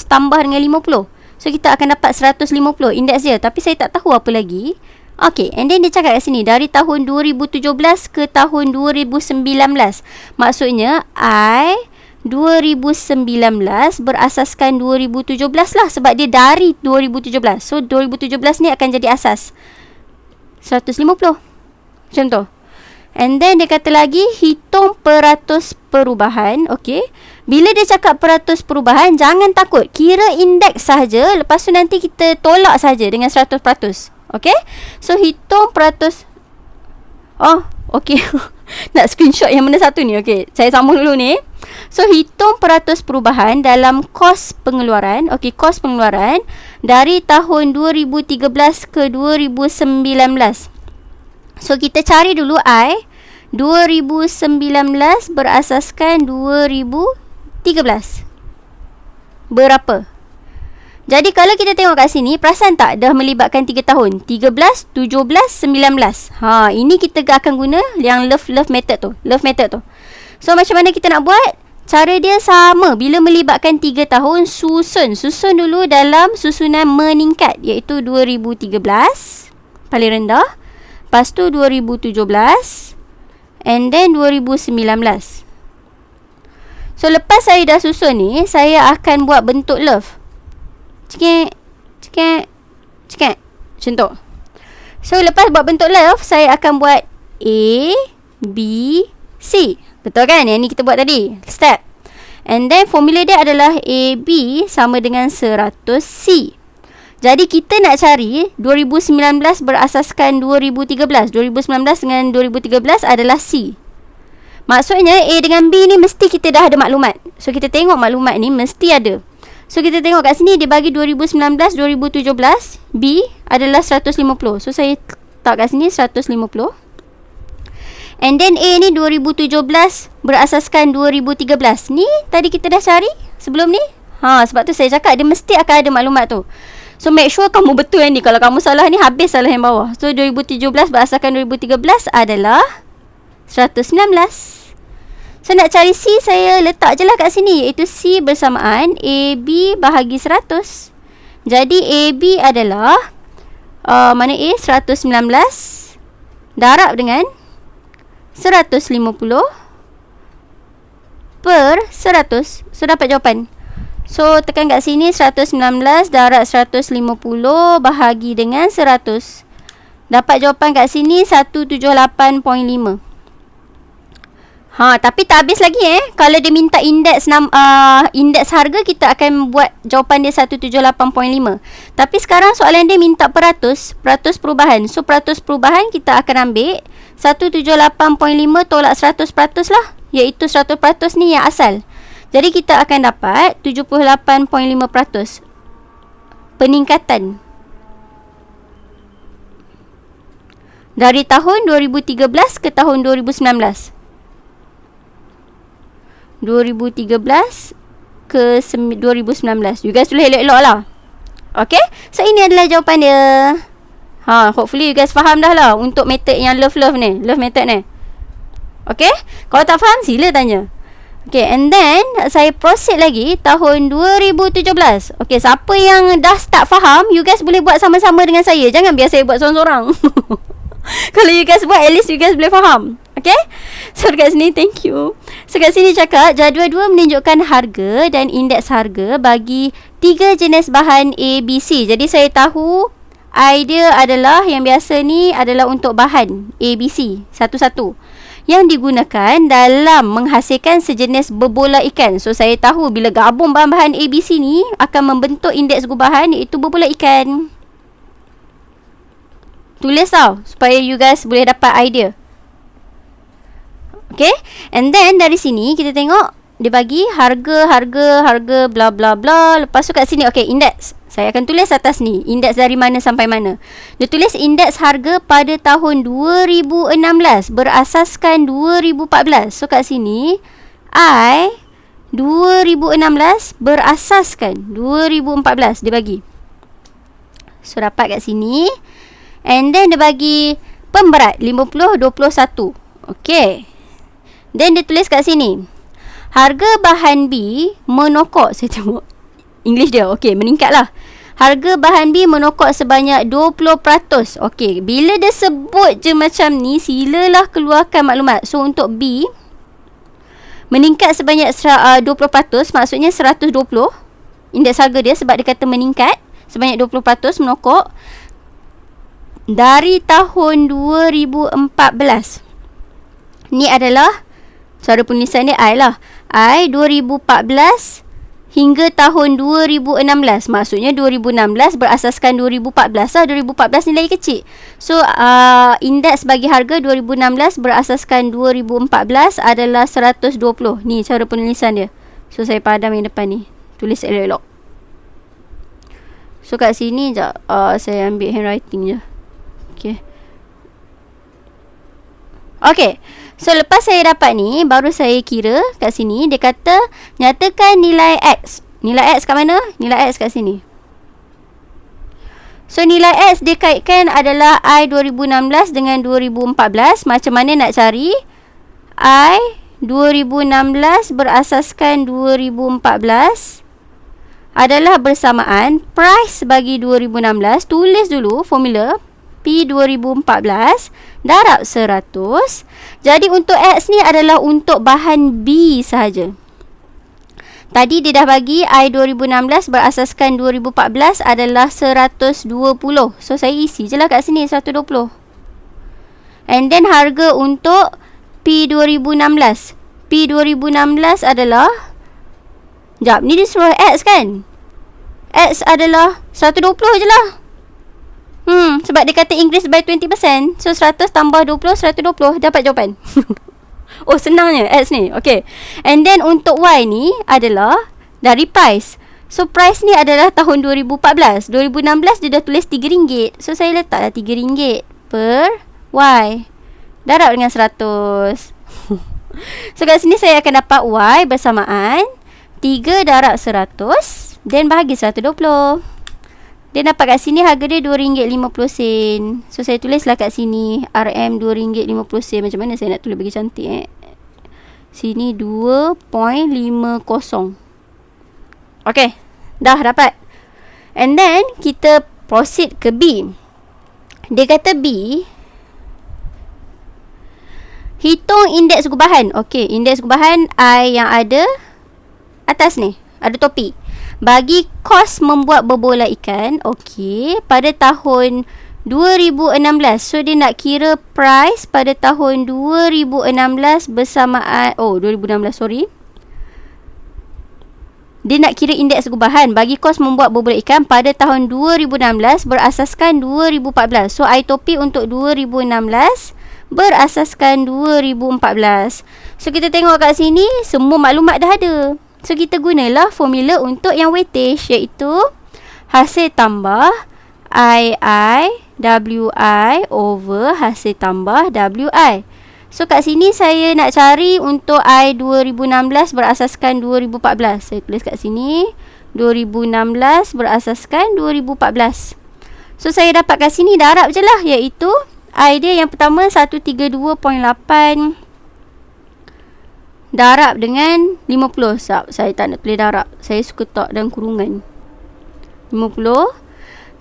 tambah dengan 50. So kita akan dapat 150 indeks dia, tapi saya tak tahu apa lagi. Okay, and then dia cakap kat sini dari tahun 2017 ke tahun 2019. Maksudnya I 2019 berasaskan 2017 lah, sebab dia dari 2017. So 2017 ni akan jadi asas 150. Macam tu. And then dia kata lagi hitung peratus perubahan. Okay, bila dia cakap peratus perubahan, jangan takut, kira indeks sahaja. Lepas tu nanti kita tolak saja dengan 100%. Okay, so hitung peratus. Okay. Nak screenshot yang mana satu ni? Okay, saya sambung dulu ni. So hitung peratus perubahan dalam kos pengeluaran. Okay, kos pengeluaran dari tahun 2013 ke 2019. So kita cari dulu I 2019 berasaskan 2013. Berapa? Jadi kalau kita tengok kat sini, perasan tak dah melibatkan 3 tahun? 13, 17, 19. Ini kita akan guna yang love method tu. So macam mana kita nak buat? Cara dia sama. Bila melibatkan 3 tahun, susun dulu dalam susunan meningkat, iaitu 2013 paling rendah, lepas tu 2017, and then 2019. So lepas saya dah susun ni, saya akan buat bentuk love. Cekek. Macam tu. So lepas buat bentuk love, saya akan buat A, B, C. Betul kan? Yang ni kita buat tadi, step. And then formula dia adalah AB sama dengan 100C. Jadi kita nak cari 2019 berasaskan 2013. 2019 dengan 2013 adalah C. Maksudnya A dengan B ni mesti kita dah ada maklumat. So kita tengok maklumat ni mesti ada. So kita tengok kat sini dia bagi 2019, 2017, B adalah 150. So saya letak kat sini 150. And then A ni 2017 berasaskan 2013. Ni tadi kita dah cari sebelum ni. Sebab tu saya cakap dia mesti akan ada maklumat tu. So make sure kamu betul ni. Kalau kamu salah ni, habis salah yang bawah. So 2017 berasaskan 2013 adalah 119. So nak cari C, saya letak je lah kat sini, iaitu C bersamaan AB bahagi 100. Jadi AB adalah mana A? 119 darab dengan 150 per 100. So dapat jawapan. So tekan kat sini 119 darab 150 bahagi dengan 100. Dapat jawapan kat sini 178.5. Tapi tak habis lagi Kalau dia minta indeks indeks harga, kita akan buat jawapan dia 178.5. Tapi sekarang soalan dia minta peratus perubahan. So peratus perubahan kita akan ambil 178.5 tolak 100% lah. Iaitu 100% ni yang asal. Jadi kita akan dapat 78.5% peningkatan dari tahun 2013 ke tahun 2019. 2013 ke 2019. You guys boleh elok-elok lah. Okay, so ini adalah jawapan dia. Hopefully you guys faham dah lah untuk method yang love ni, love method ni. Okay, kalau tak faham sila tanya. Okay, and then saya proceed lagi tahun 2017. Okay, siapa yang dah start faham, you guys boleh buat sama-sama dengan saya. Jangan biar saya buat sorang-sorang. Kalau you guys buat, at least you guys boleh faham. Okay, so dekat sini, thank you. So kat sini cakap jadual 2 menunjukkan harga dan indeks harga bagi 3 jenis bahan A, B, C. Jadi saya tahu idea adalah yang biasa ni adalah untuk bahan A, B, C satu-satu yang digunakan dalam menghasilkan sejenis berbola ikan. So saya tahu bila gabung bahan-bahan A, B, C ni akan membentuk indeks gubahan iaitu berbola ikan. Tulis tau supaya you guys boleh dapat idea. Okay, and then dari sini kita tengok dia bagi harga bla bla bla. Lepas tu kat sini, okay, indeks. Saya akan tulis atas ni indeks dari mana sampai mana. Dia tulis indeks harga pada tahun 2016 berasaskan 2014. So kat sini I 2016 berasaskan 2014 dia bagi. So dapat kat sini. And then dia bagi pemberat 50, 21. Okay, then dia tulis kat sini harga bahan B menokok. Saya tengok English dia. Okay, meningkat lah. Harga bahan B menokok sebanyak 20%. Okay, bila dia sebut je macam ni, silalah keluarkan maklumat. So untuk B meningkat sebanyak 20%, maksudnya 120 indeks harga dia, sebab dia kata meningkat sebanyak 20% menokok dari tahun 2014. Ni adalah cara penulisan dia I lah. I 2014 hingga tahun 2016. Maksudnya 2016 berasaskan 2014 lah. 2014 nilai kecil. So indeks bagi harga 2016 berasaskan 2014 adalah 120. Ni cara penulisan dia. So saya padam yang depan ni. Tulis elok-elok. So kat sini sekejap, saya ambil handwriting je. Okay. Okay, so lepas saya dapat ni, baru saya kira kat sini. Dia kata nyatakan nilai X. Nilai X kat mana? Nilai X kat sini. So nilai X dia kaitkan adalah I 2016 dengan 2014. Macam mana nak cari? I 2016 berasaskan 2014 adalah bersamaan price bagi 2016. Tulis dulu formula P 2014 darab 100. Jadi untuk X ni adalah untuk bahan B sahaja. Tadi dia dah bagi I 2016 berasaskan 2014 adalah 120. So saya isi je lah kat sini 120. And then harga untuk P 2016. P 2016 adalah, sekejap, ni dia suruh X kan? X adalah 120 je lah. Sebab dia kata increase by 20%. So 100 tambah 20, 120. Dapat jawapan. Oh, senangnya X ni. Okay. And then untuk Y ni adalah dari price. So price ni adalah tahun 2014. 2016 dia dah tulis RM3. So saya letaklah RM3 per Y. Darab dengan 100. So kat sini saya akan dapat Y bersamaan 3 darab 100 dan bahagi 120. Dia dapat kat sini harga dia RM2.50. So saya tulislah kat sini RM RM2.50. Macam mana saya nak tulis bagi cantik Sini 2.50. Okay, dah dapat. And then kita proceed ke B. Dia kata B, hitung indeks gubahan. Okay, indeks gubahan I yang ada atas ni, ada topik. Bagi kos membuat berbola ikan, okey, pada tahun 2016. So dia nak kira price pada tahun 2016 bersamaan 2016, sorry. Dia nak kira indeks gubahan bagi kos membuat berbola ikan pada tahun 2016 berasaskan 2014. So I topik untuk 2016 berasaskan 2014. So kita tengok kat sini, semua maklumat dah ada. So kita gunalah formula untuk yang weightage, iaitu hasil tambah II WI over hasil tambah WI. So kat sini saya nak cari untuk I 2016 berasaskan 2014. Saya tulis kat sini 2016 berasaskan 2014. So saya dapat kat sini darab je lah, iaitu I dia yang pertama 132.8 darab dengan 50. Saya tak nak tulis darab, saya suka tak dalam kurungan. 50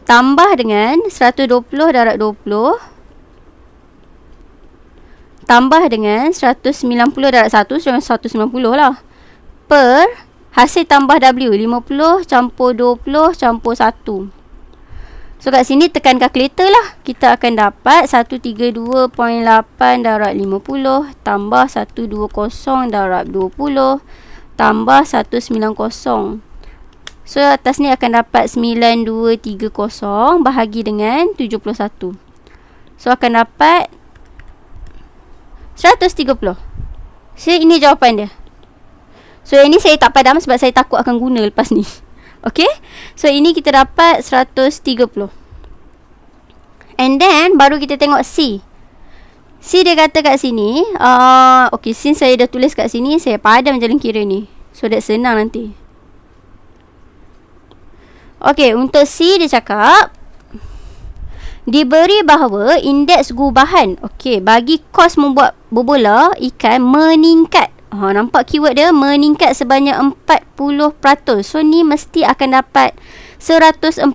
tambah dengan 120 darab 20 tambah dengan 190 darab 1, dengan 190 lah, per hasil tambah W 50 campur 20 campur 1. So kat sini tekan kalkulator lah. Kita akan dapat 132.8 darab 50 tambah 120 darab 20 tambah 190. So atas ni akan dapat 9230 bahagi dengan 71. So akan dapat 130. So ini jawapan dia. So ini saya tak padam sebab saya takut akan guna lepas ni. Okay, so ini kita dapat 130. And then baru kita tengok C. C dia kata kat sini, okay, since saya dah tulis kat sini, saya padam jalan kira ni, so that senang nanti. Okay, untuk C dia cakap diberi bahawa indeks gubahan, okay, bagi kos membuat bobola ikan meningkat. Nampak keyword dia meningkat sebanyak 40%. So ni mesti akan dapat 140,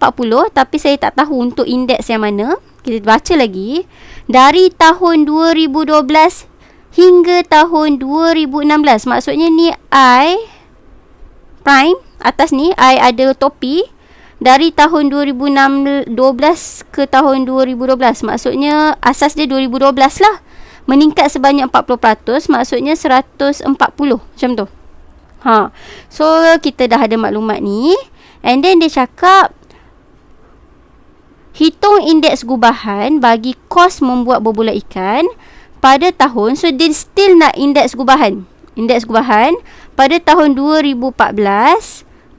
tapi saya tak tahu untuk indeks yang mana. Kita baca lagi. Dari tahun 2012 hingga tahun 2016. Maksudnya ni I prime, atas ni I ada topi. Dari tahun 2012 ke tahun 2012. Maksudnya asas dia 2012 lah. Meningkat sebanyak 40%, maksudnya 140 macam tu. So kita dah ada maklumat ni. And then dia cakap hitung indeks gubahan bagi kos membuat bobola ikan pada tahun. So dia still nak indeks gubahan. Indeks gubahan pada tahun 2014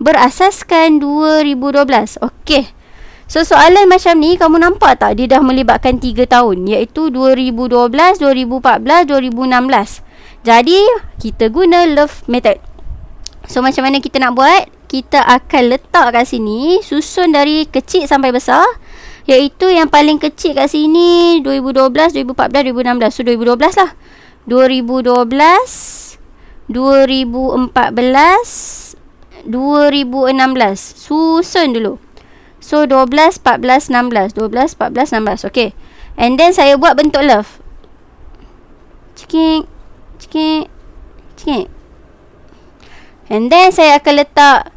berasaskan 2012. Okey. So soalan macam ni kamu nampak tak, dia dah melibatkan 3 tahun, iaitu 2012, 2014, 2016. Jadi kita guna love method. So macam mana kita nak buat? Kita akan letak kat sini, susun dari kecil sampai besar, iaitu yang paling kecil kat sini 2012, 2014, 2016. So 2012 lah. 2012, 2014, 2016. Susun dulu. So 12, 14, 16. 12, 14, 16. Okay. And then saya buat bentuk love. Cikik, cikik, cikik. And then saya akan letak.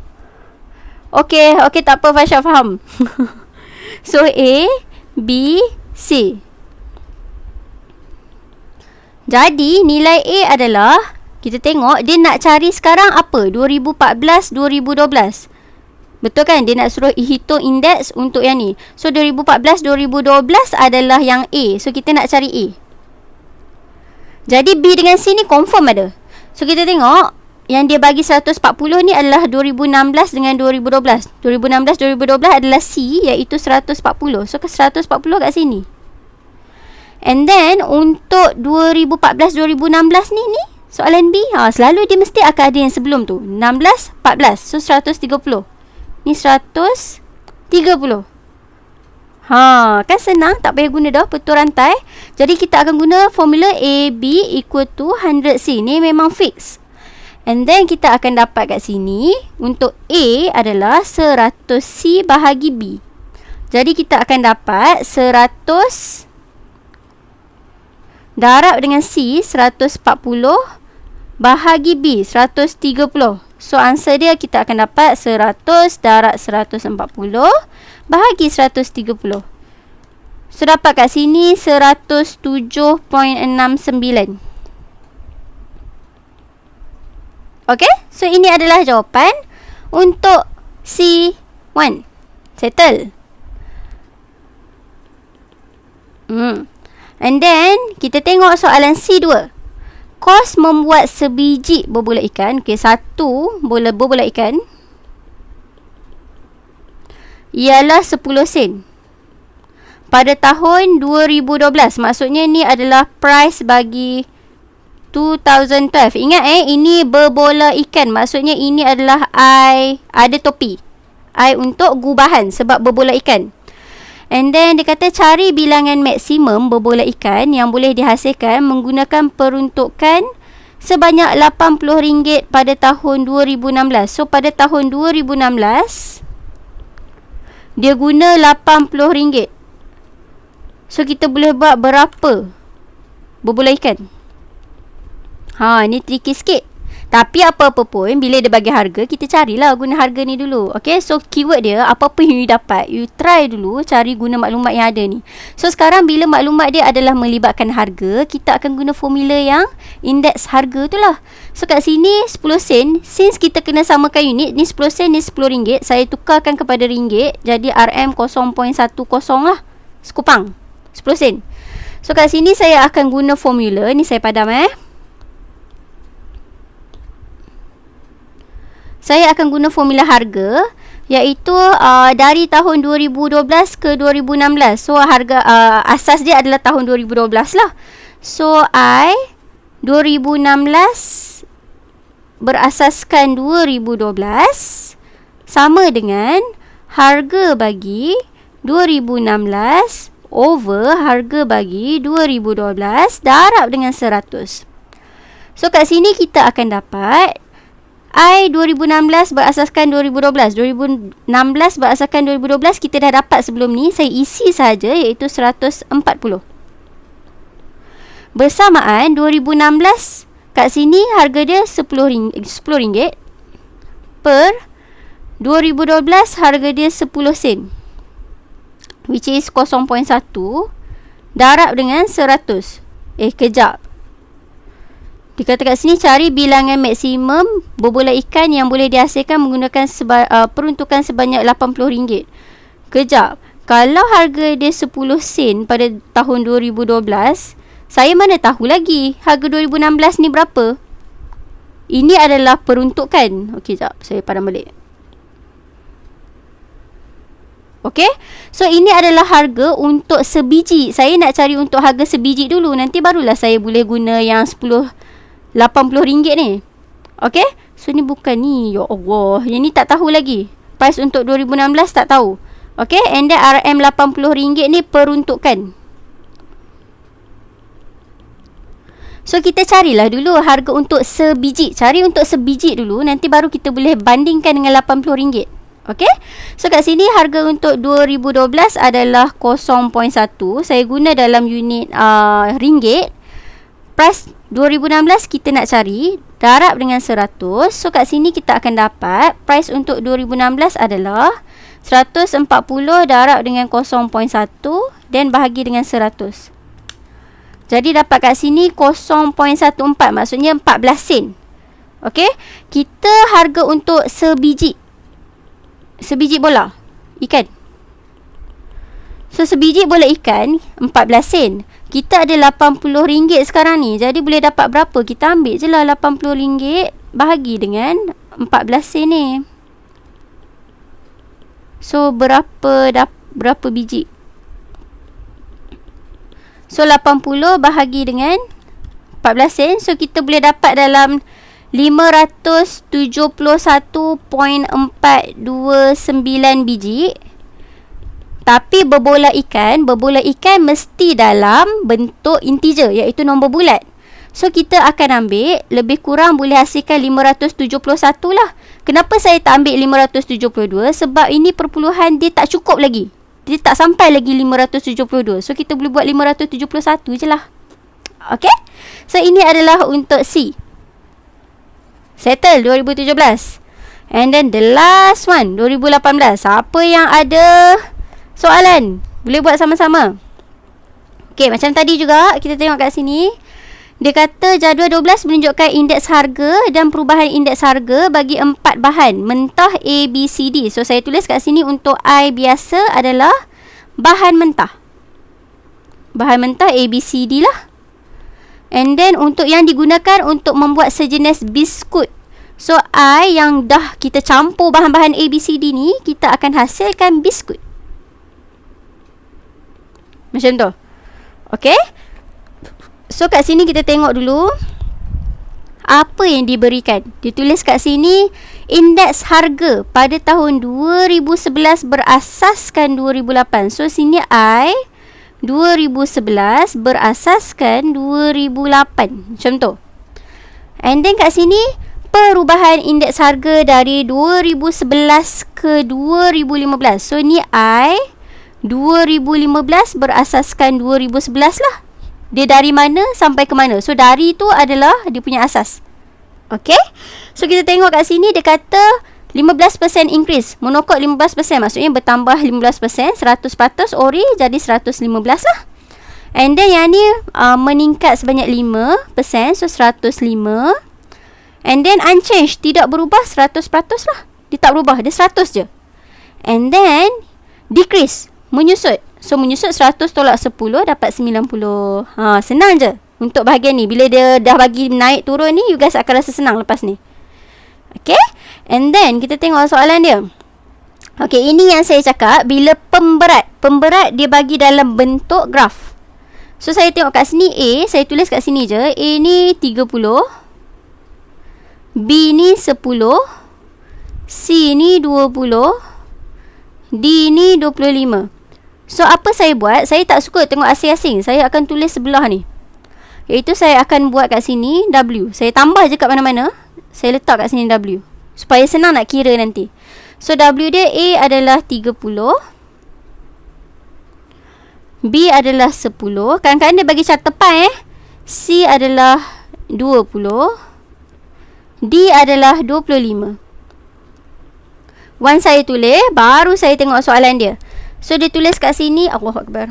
Okay, tak apa, Fasha faham. So A, B, C. Jadi nilai A adalah, kita tengok dia nak cari sekarang apa? 2014, 2012. Betul kan? Dia nak suruh hitung indeks untuk yang ni. So 2014, 2012 adalah yang A. So kita nak cari A. Jadi B dengan C ni confirm ada. So kita tengok yang dia bagi 140 ni adalah 2016 dengan 2012. 2016, 2012 adalah C, iaitu 140. So 140 kat sini. And then untuk 2014, 2016 ni soalan B, selalu dia mesti akan ada yang sebelum tu. 16, 14. So 130. Ni 130. Kan senang, tak payah guna dah petua rantai. Jadi kita akan guna formula AB equal to 100C. Ni memang fix. And then kita akan dapat kat sini untuk A adalah 100C bahagi B. Jadi kita akan dapat 100 darab dengan C 140 bahagi B 130. So answer dia kita akan dapat 100 darab 140 bahagi 130. So dapat kat sini 107.69. Okay, so ini adalah jawapan untuk C1. Settle. And then kita tengok soalan C2. Kos membuat sebiji berbulat ikan. Okey, satu berbulat ikan ialah 10 sen pada tahun 2012. Maksudnya ni adalah price bagi 2012. Ingat ini berbola ikan. Maksudnya ini adalah I ada topi. I untuk gubahan sebab berbola ikan. And then dia kata cari bilangan maksimum berbola ikan yang boleh dihasilkan menggunakan peruntukan sebanyak RM80 pada tahun 2016. So pada tahun 2016 dia guna RM80. So kita boleh buat berapa berbola ikan? Ni tricky sikit. Tapi apa-apa pun, bila dia bagi harga, kita carilah guna harga ni dulu. Okay, so keyword dia, apa-apa yang you dapat, you try dulu cari guna maklumat yang ada ni. So sekarang bila maklumat dia adalah melibatkan harga, kita akan guna formula yang indeks harga tu lah. So kat sini 10 sen, since kita kena samakan unit, ni 10 sen, ni RM10, saya tukarkan kepada ringgit, jadi RM0.10 lah. Sekupang 10 sen. So kat sini saya akan guna formula, ni saya padam saya akan guna formula harga, iaitu dari tahun 2012 ke 2016. So harga asas dia adalah tahun 2012 lah. So I 2016 berasaskan 2012 sama dengan harga bagi 2016 over harga bagi 2012 darab dengan 100. So kat sini kita akan dapat I 2016 berasaskan 2012. 2016 berasaskan 2012 kita dah dapat sebelum ni. Saya isi saja, iaitu 140. Bersamaan 2016 kat sini harga dia RM10 per 2012 harga dia 10 sen, which is 0.1 darab dengan 100. Kejap. Dikata kat sini cari bilangan maksimum berbola ikan yang boleh dihasilkan menggunakan peruntukan sebanyak RM80. Kejap. Kalau harga dia 10 sen pada tahun 2012, saya mana tahu lagi harga 2016 ni berapa? Ini adalah peruntukan. Okey, jap. Saya padam balik. Okey. So ini adalah harga untuk sebiji. Saya nak cari untuk harga sebiji dulu. Nanti barulah saya boleh guna yang RM80 ni. Okay. So ni bukan ni. Ya Allah. Yang ni tak tahu lagi. Price untuk 2016 tak tahu. Okay. And then RM80 ni peruntukan. So kita carilah dulu harga untuk sebiji. Cari untuk sebiji dulu. Nanti baru kita boleh bandingkan dengan RM80. Okay. So kat sini harga untuk 2012 adalah 0.1. Saya guna dalam unit ringgit. Price 2016 kita nak cari darab dengan 100. So kat sini kita akan dapat price untuk 2016 adalah 140 darab dengan 0.1 dan bahagi dengan 100. Jadi dapat kat sini 0.14, maksudnya 14 sen. Okey, kita harga untuk sebiji bola ikan. So sebiji bola ikan 14 sen. Kita ada RM80 sekarang ni. Jadi boleh dapat berapa? Kita ambil je lah RM80 bahagi dengan 14 sen ni. So berapa biji? So 80 bahagi dengan 14 sen. So kita boleh dapat dalam 571.429 biji. Tapi berbola ikan mesti dalam bentuk integer, iaitu nombor bulat. So kita akan ambil lebih kurang boleh hasilkan 571 lah. Kenapa saya tak ambil 572? Sebab ini perpuluhan dia tak cukup lagi. Dia tak sampai lagi 572. So kita boleh buat 571 je lah. Okay. So ini adalah untuk C. Settle 2017. And then the last one 2018. Siapa yang ada soalan? Boleh buat sama-sama. Okay, macam tadi juga kita tengok kat sini. Dia kata jadual 12 menunjukkan indeks harga dan perubahan indeks harga bagi 4 bahan mentah A, B, C, D. So saya tulis kat sini untuk I biasa adalah bahan mentah. bahan mentah ABCD lah. And then untuk yang digunakan untuk membuat sejenis biskut. So I yang dah kita campur bahan-bahan ABCD ni, kita akan hasilkan biskut. Macam tu. Okay. So kat sini kita tengok dulu apa yang diberikan. Ditulis kat sini indeks harga pada tahun 2011 berasaskan 2008. So sini I 2011 berasaskan 2008. Macam tu. And then kat sini perubahan indeks harga dari 2011 ke 2015. So ni I 2015 berasaskan 2011 lah. Dia dari mana sampai ke mana. So dari tu adalah dia punya asas. Okay. So kita tengok kat sini dia kata 15% increase. Monokot 15%. Maksudnya bertambah 15%. 100% ori jadi 115 lah. And then yang ni meningkat sebanyak 5%. So 105. And then unchanged. Tidak berubah 100% lah. Dia tak berubah. Dia 100 je. And then decrease. Menyusut. So menyusut 100 tolak 10 dapat 90. Senang je untuk bahagian ni. Bila dia dah bagi naik turun ni, you guys akan rasa senang lepas ni. Okay. And then kita tengok soalan dia. Okay, ini yang saya cakap. Bila pemberat dia bagi dalam bentuk graf. So saya tengok kat sini A. Saya tulis kat sini je. A ni 30, B ni 10, C ni 20, D ni 25. So apa saya buat? Saya tak suka tengok asing-asing. Saya akan tulis sebelah ni. Iaitu saya akan buat kat sini W. Saya tambah je kat mana-mana. Saya letak kat sini W. Supaya senang nak kira nanti. So W dia A adalah 30, B adalah 10. Kadang-kadang dia bagi cara tepat C adalah 20, D adalah 25. Once saya tulis, baru saya tengok soalan dia. So dia tulis kat sini Allahu Akbar.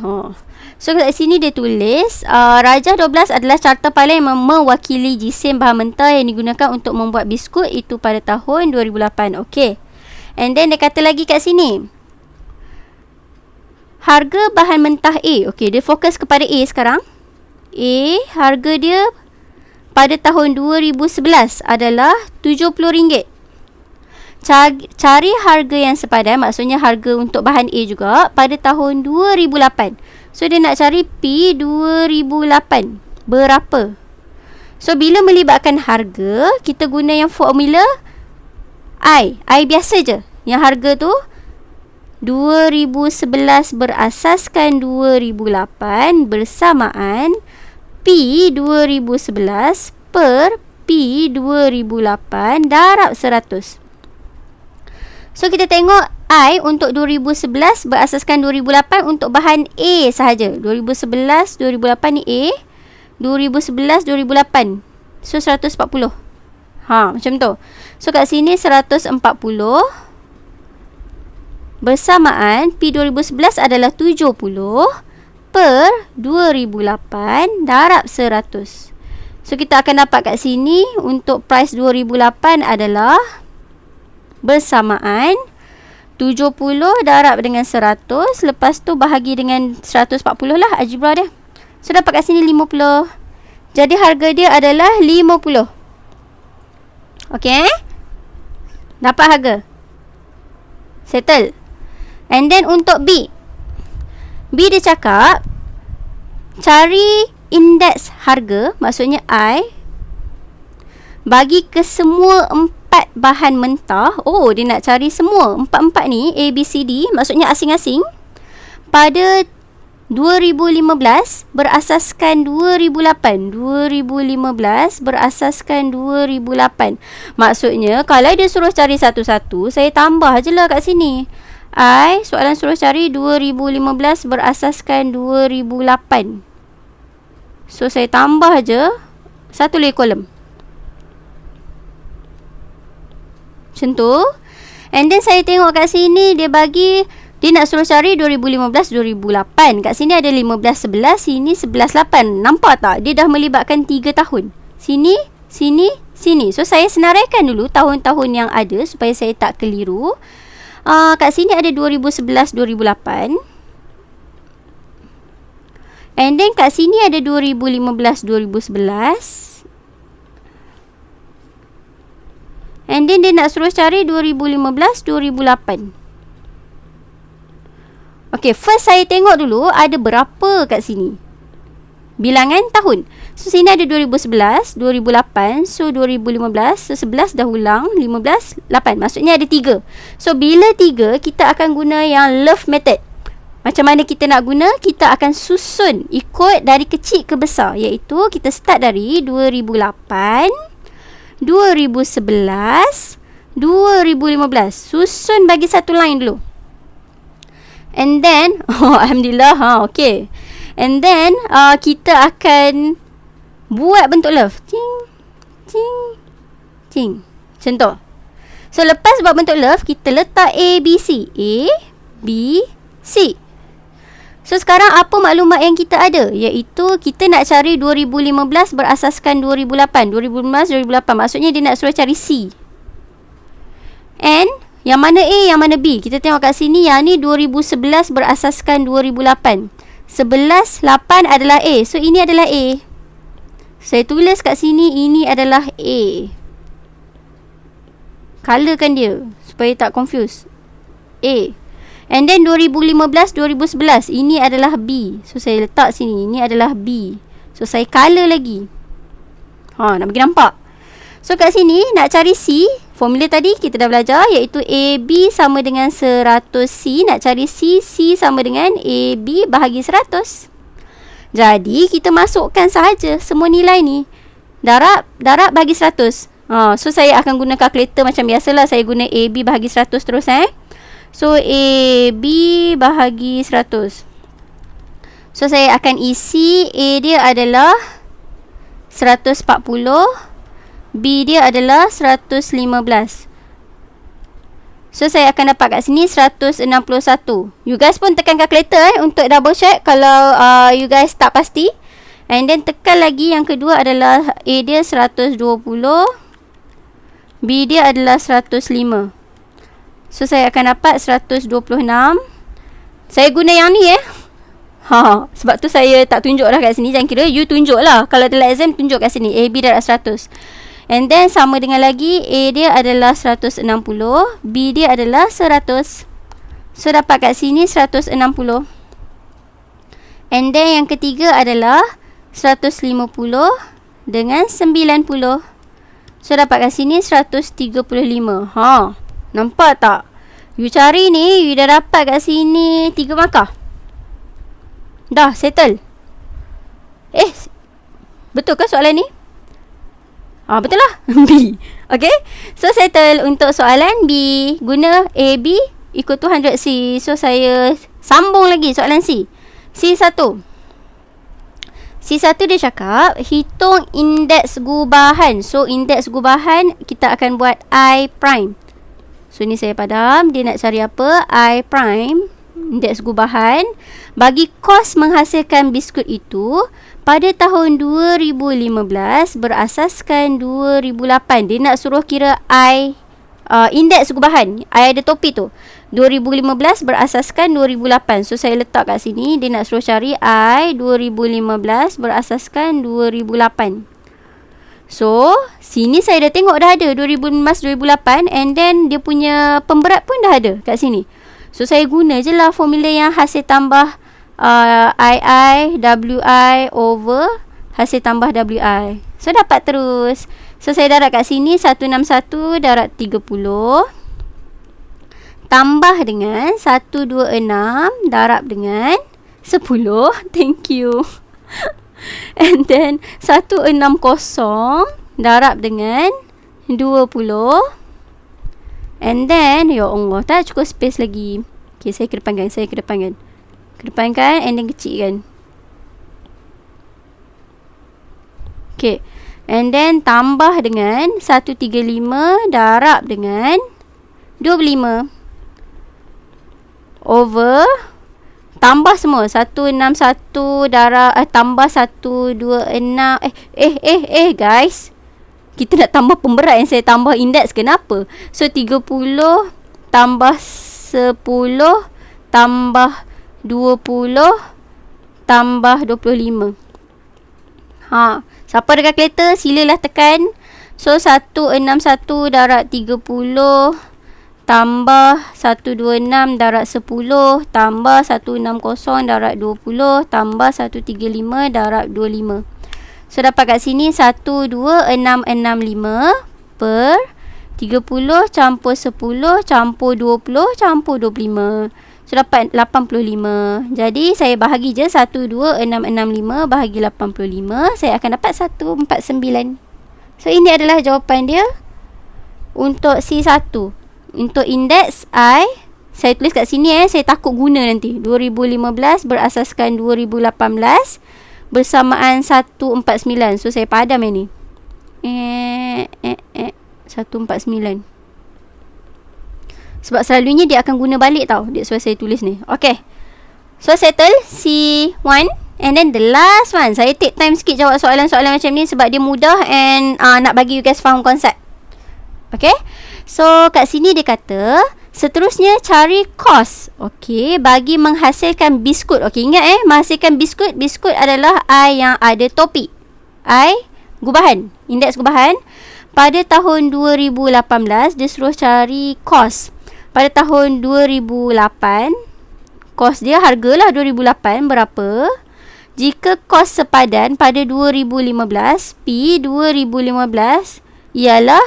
So kat sini dia tulis Rajah 12 adalah carta paling yang mewakili jisim bahan mentah yang digunakan untuk membuat biskut itu pada tahun 2008. Okay. And then dia kata lagi kat sini harga bahan mentah A. Okay, dia fokus kepada A sekarang. A, harga dia pada tahun 2011 adalah RM70. Cari harga yang sepadan, maksudnya harga untuk bahan A juga pada tahun 2008. So dia nak cari P 2008 berapa. So bila melibatkan harga, kita guna yang formula I biasa je. Yang harga tu 2011 berasaskan 2008 bersamaan P 2011 per P 2008 darab 100. So kita tengok I untuk 2011 berasaskan 2008 untuk bahan A sahaja. 2011 2008 ni A, 2011 2008. So 140. Macam tu. So kat sini 140 bersamaan P 2011 adalah 70 per 2008 darab 100. So kita akan dapat kat sini untuk price 2008 adalah bersamaan 70 darab dengan 100. Lepas tu bahagi dengan 140 lah algebra dia. So dapat kat sini 50. Jadi harga dia adalah 50. Okay. Dapat harga. Settle. And then untuk B. B dia cakap cari indeks harga, maksudnya I, bagi ke semua 4 bahan mentah. Dia nak cari semua 4 ni A, B, C, D, maksudnya asing-asing, pada 2015 berasaskan 2008. 2015 berasaskan 2008. Maksudnya kalau dia suruh cari satu-satu, saya tambah je lah kat sini. Soalan suruh cari 2015 berasaskan 2008. So saya tambah je satu lagi kolom. Macam tu. And then saya tengok kat sini dia nak suruh cari 2015-2008. Kat sini ada 15-11, sini 11-8. Nampak tak? Dia dah melibatkan 3 tahun. Sini, sini, sini. So saya senaraikan dulu tahun-tahun yang ada supaya saya tak keliru. Kat sini ada 2011-2008. And then kat sini ada 2015, 2011. And then dia nak suruh cari 2015, 2008. Okay, first saya tengok dulu ada berapa kat sini bilangan tahun. So sini ada 2011, 2008. So 2015, so 11 dah ulang, 15, 8. Maksudnya ada 3. So bila 3, kita akan guna yang love method. Macam mana kita nak guna? Kita akan susun ikut dari kecil ke besar, iaitu kita start dari 2008, 2011, 2015. Susun bagi satu line dulu. And then alhamdulillah, okay. And then kita akan buat bentuk love. Ting, ting, ting. Macam tu. So lepas buat bentuk love, kita letak A, B, C. A, B, C. So sekarang apa maklumat yang kita ada? Iaitu kita nak cari 2015 berasaskan 2008. 2015, 2008. Maksudnya dia nak suruh cari C. And yang mana A, yang mana B? Kita tengok kat sini, yang ni 2011 berasaskan 2008. 11, 8 adalah A. So ini adalah A. Saya tulis kat sini, ini adalah A. Colorkan dia supaya tak confuse. A. And then 2015, 2011, ini adalah B. So saya letak sini, ini adalah B. So saya color lagi. Nak bagi nampak. So kat sini nak cari C. Formula tadi kita dah belajar, iaitu AB sama dengan 100C. Nak cari C, C sama dengan AB bahagi 100. Jadi kita masukkan sahaja semua nilai ni. Darab bagi 100. So saya akan guna kalkulator macam biasalah. Saya guna AB bahagi 100 terus So AB bahagi 100. So saya akan isi A dia adalah 140, B dia adalah 115. So saya akan dapat kat sini 161. You guys pun tekan kalkulator untuk double check kalau you guys tak pasti. And then tekan lagi yang kedua adalah A dia 120, B dia adalah 105. So saya akan dapat 126. Saya guna yang ni sebab tu saya tak tunjuk dah kat sini. Jangan kira you tunjuk lah. Kalau dalam exam tunjuk kat sini A, B darat 100. And then sama dengan lagi A dia adalah 160, B dia adalah 100. So dapat kat sini 160. And then yang ketiga adalah 150 dengan 90. So dapat kat sini 135. Nampak tak? You cari ni, you dah dapat kat sini 3 markah. Dah settle. Betul ke soalan ni? Betul lah. B. Okay. So settle untuk soalan B. Guna AB equal to 100C. So saya sambung lagi soalan C. C1. C1 dia cakap hitung indeks gubahan. So indeks gubahan kita akan buat I prime. So ni saya padam. Dia nak cari apa? I prime. Indeks gubahan. Bagi kos menghasilkan biskut itu pada tahun 2015 berasaskan 2008. Dia nak suruh kira I indeks gubahan. I ada topi tu. 2015 berasaskan 2008. So saya letak kat sini. Dia nak suruh cari I 2015 berasaskan 2008. So sini saya dah tengok dah ada 2015, 2008. And then dia punya pemberat pun dah ada kat sini. So saya guna je lah formula yang hasil tambah II, WI over hasil tambah WI. So dapat terus. So saya darat kat sini 161 darat 30 tambah dengan 126 darab dengan 10. Thank you. And then 160 darab dengan 20. And then ya Allah, tak cukup space lagi. Okay, saya kedepankan. Kedepankan and then kecilkan. Okay. And then tambah dengan 135 darab dengan 25 over tambah semua 161 darab tambah 126 guys, kita nak tambah pemberat yang saya tambah indeks, kenapa? So 30 tambah 10 tambah 20 tambah 25. Siapa ada kalkulator silalah tekan. So 161 darab 30 tambah 126 darab 10 tambah 160 darab 20 tambah 135 darab 25. So dapat kat sini 12665 per 30 campur 10 campur 20 campur 25. So dapat 85. Jadi saya bahagi je 12665 bahagi 85. Saya akan dapat 149. So ini adalah jawapan dia untuk C1. Untuk indeks I, saya tulis kat sini saya takut guna nanti. 2015 berasaskan 2018 bersamaan 149. So saya padam yang ni. 149. Sebab selalunya dia akan guna balik tau. That's why saya tulis ni. Okay. So settle C1. And then the last one. Saya take time sikit jawab soalan-soalan macam ni sebab dia mudah and nak bagi you guys faham konsep. Okay. So kat sini dia kata seterusnya cari kos. Okay. Bagi menghasilkan biskut. Okay, ingat menghasilkan biskut. Biskut adalah I yang ada topi. I gubahan. Indeks gubahan. Pada tahun 2018 dia suruh cari kos. Pada tahun 2008 kos dia hargalah 2008 berapa? Jika kos sepadan pada 2015 P 2015 ialah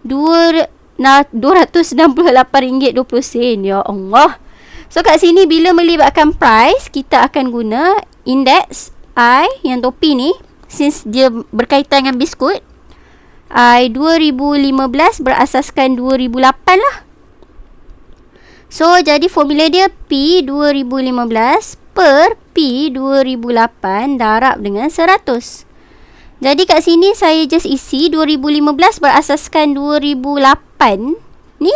RM268.20. Ya Allah. So kat sini bila melibatkan price, kita akan guna indeks I yang topi ni. Since dia berkaitan dengan biskut, I 2015 berasaskan 2008 lah. So jadi formula dia P 2015 per P 2008 darab dengan 100. Jadi kat sini saya just isi 2015 berasaskan 2008 ni.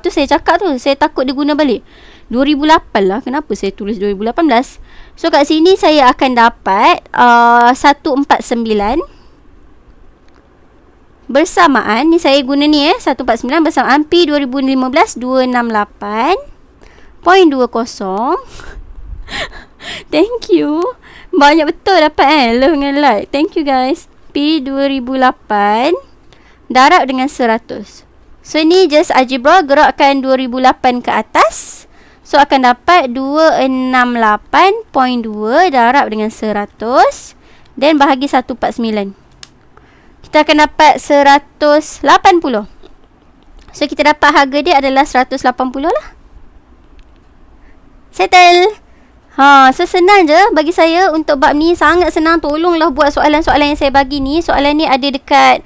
Tu saya cakap tu, saya takut dia guna balik 2008 lah. Kenapa saya tulis 2018? So kat sini saya akan dapat 149 bersamaan ni, saya guna ni 149 bersamaan P 2015 268.20. Thank you. Banyak betul dapat love dengan like. Thank you guys. P 2008 darab dengan 100. So ni just algebra, gerakkan 2008 ke atas. So akan dapat 268.2 darab dengan 100 dan bahagi 149. Kita akan dapat 180. So kita dapat harga dia adalah 180 lah. Settle. So senang je bagi saya untuk bab ni, sangat senang. Tolonglah buat soalan-soalan yang saya bagi ni. Soalan ni ada dekat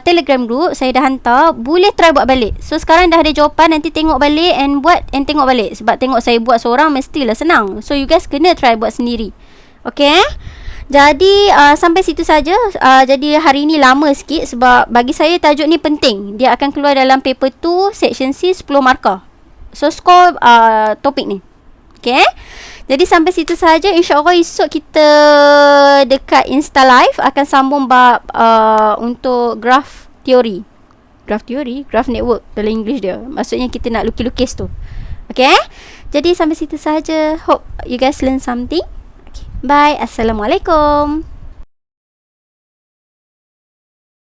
Telegram group, saya dah hantar. Boleh try buat balik. So sekarang dah ada jawapan, nanti tengok balik and buat and tengok balik. Sebab tengok saya buat seorang mestilah senang. So you guys kena try buat sendiri. Okay. Jadi sampai situ saja. Jadi hari ni lama sikit sebab bagi saya tajuk ni penting. Dia akan keluar dalam paper 2 section C 10 markah. So score topik ni. Okay. Jadi sampai situ sahaja. InsyaAllah esok kita dekat Insta Live akan sambung bab untuk graph teori. Graph teori? Graph network dalam English dia. Maksudnya kita nak lukis-lukis tu. Okay. Jadi sampai situ sahaja. Hope you guys learn something. Okay. Bye. Assalamualaikum.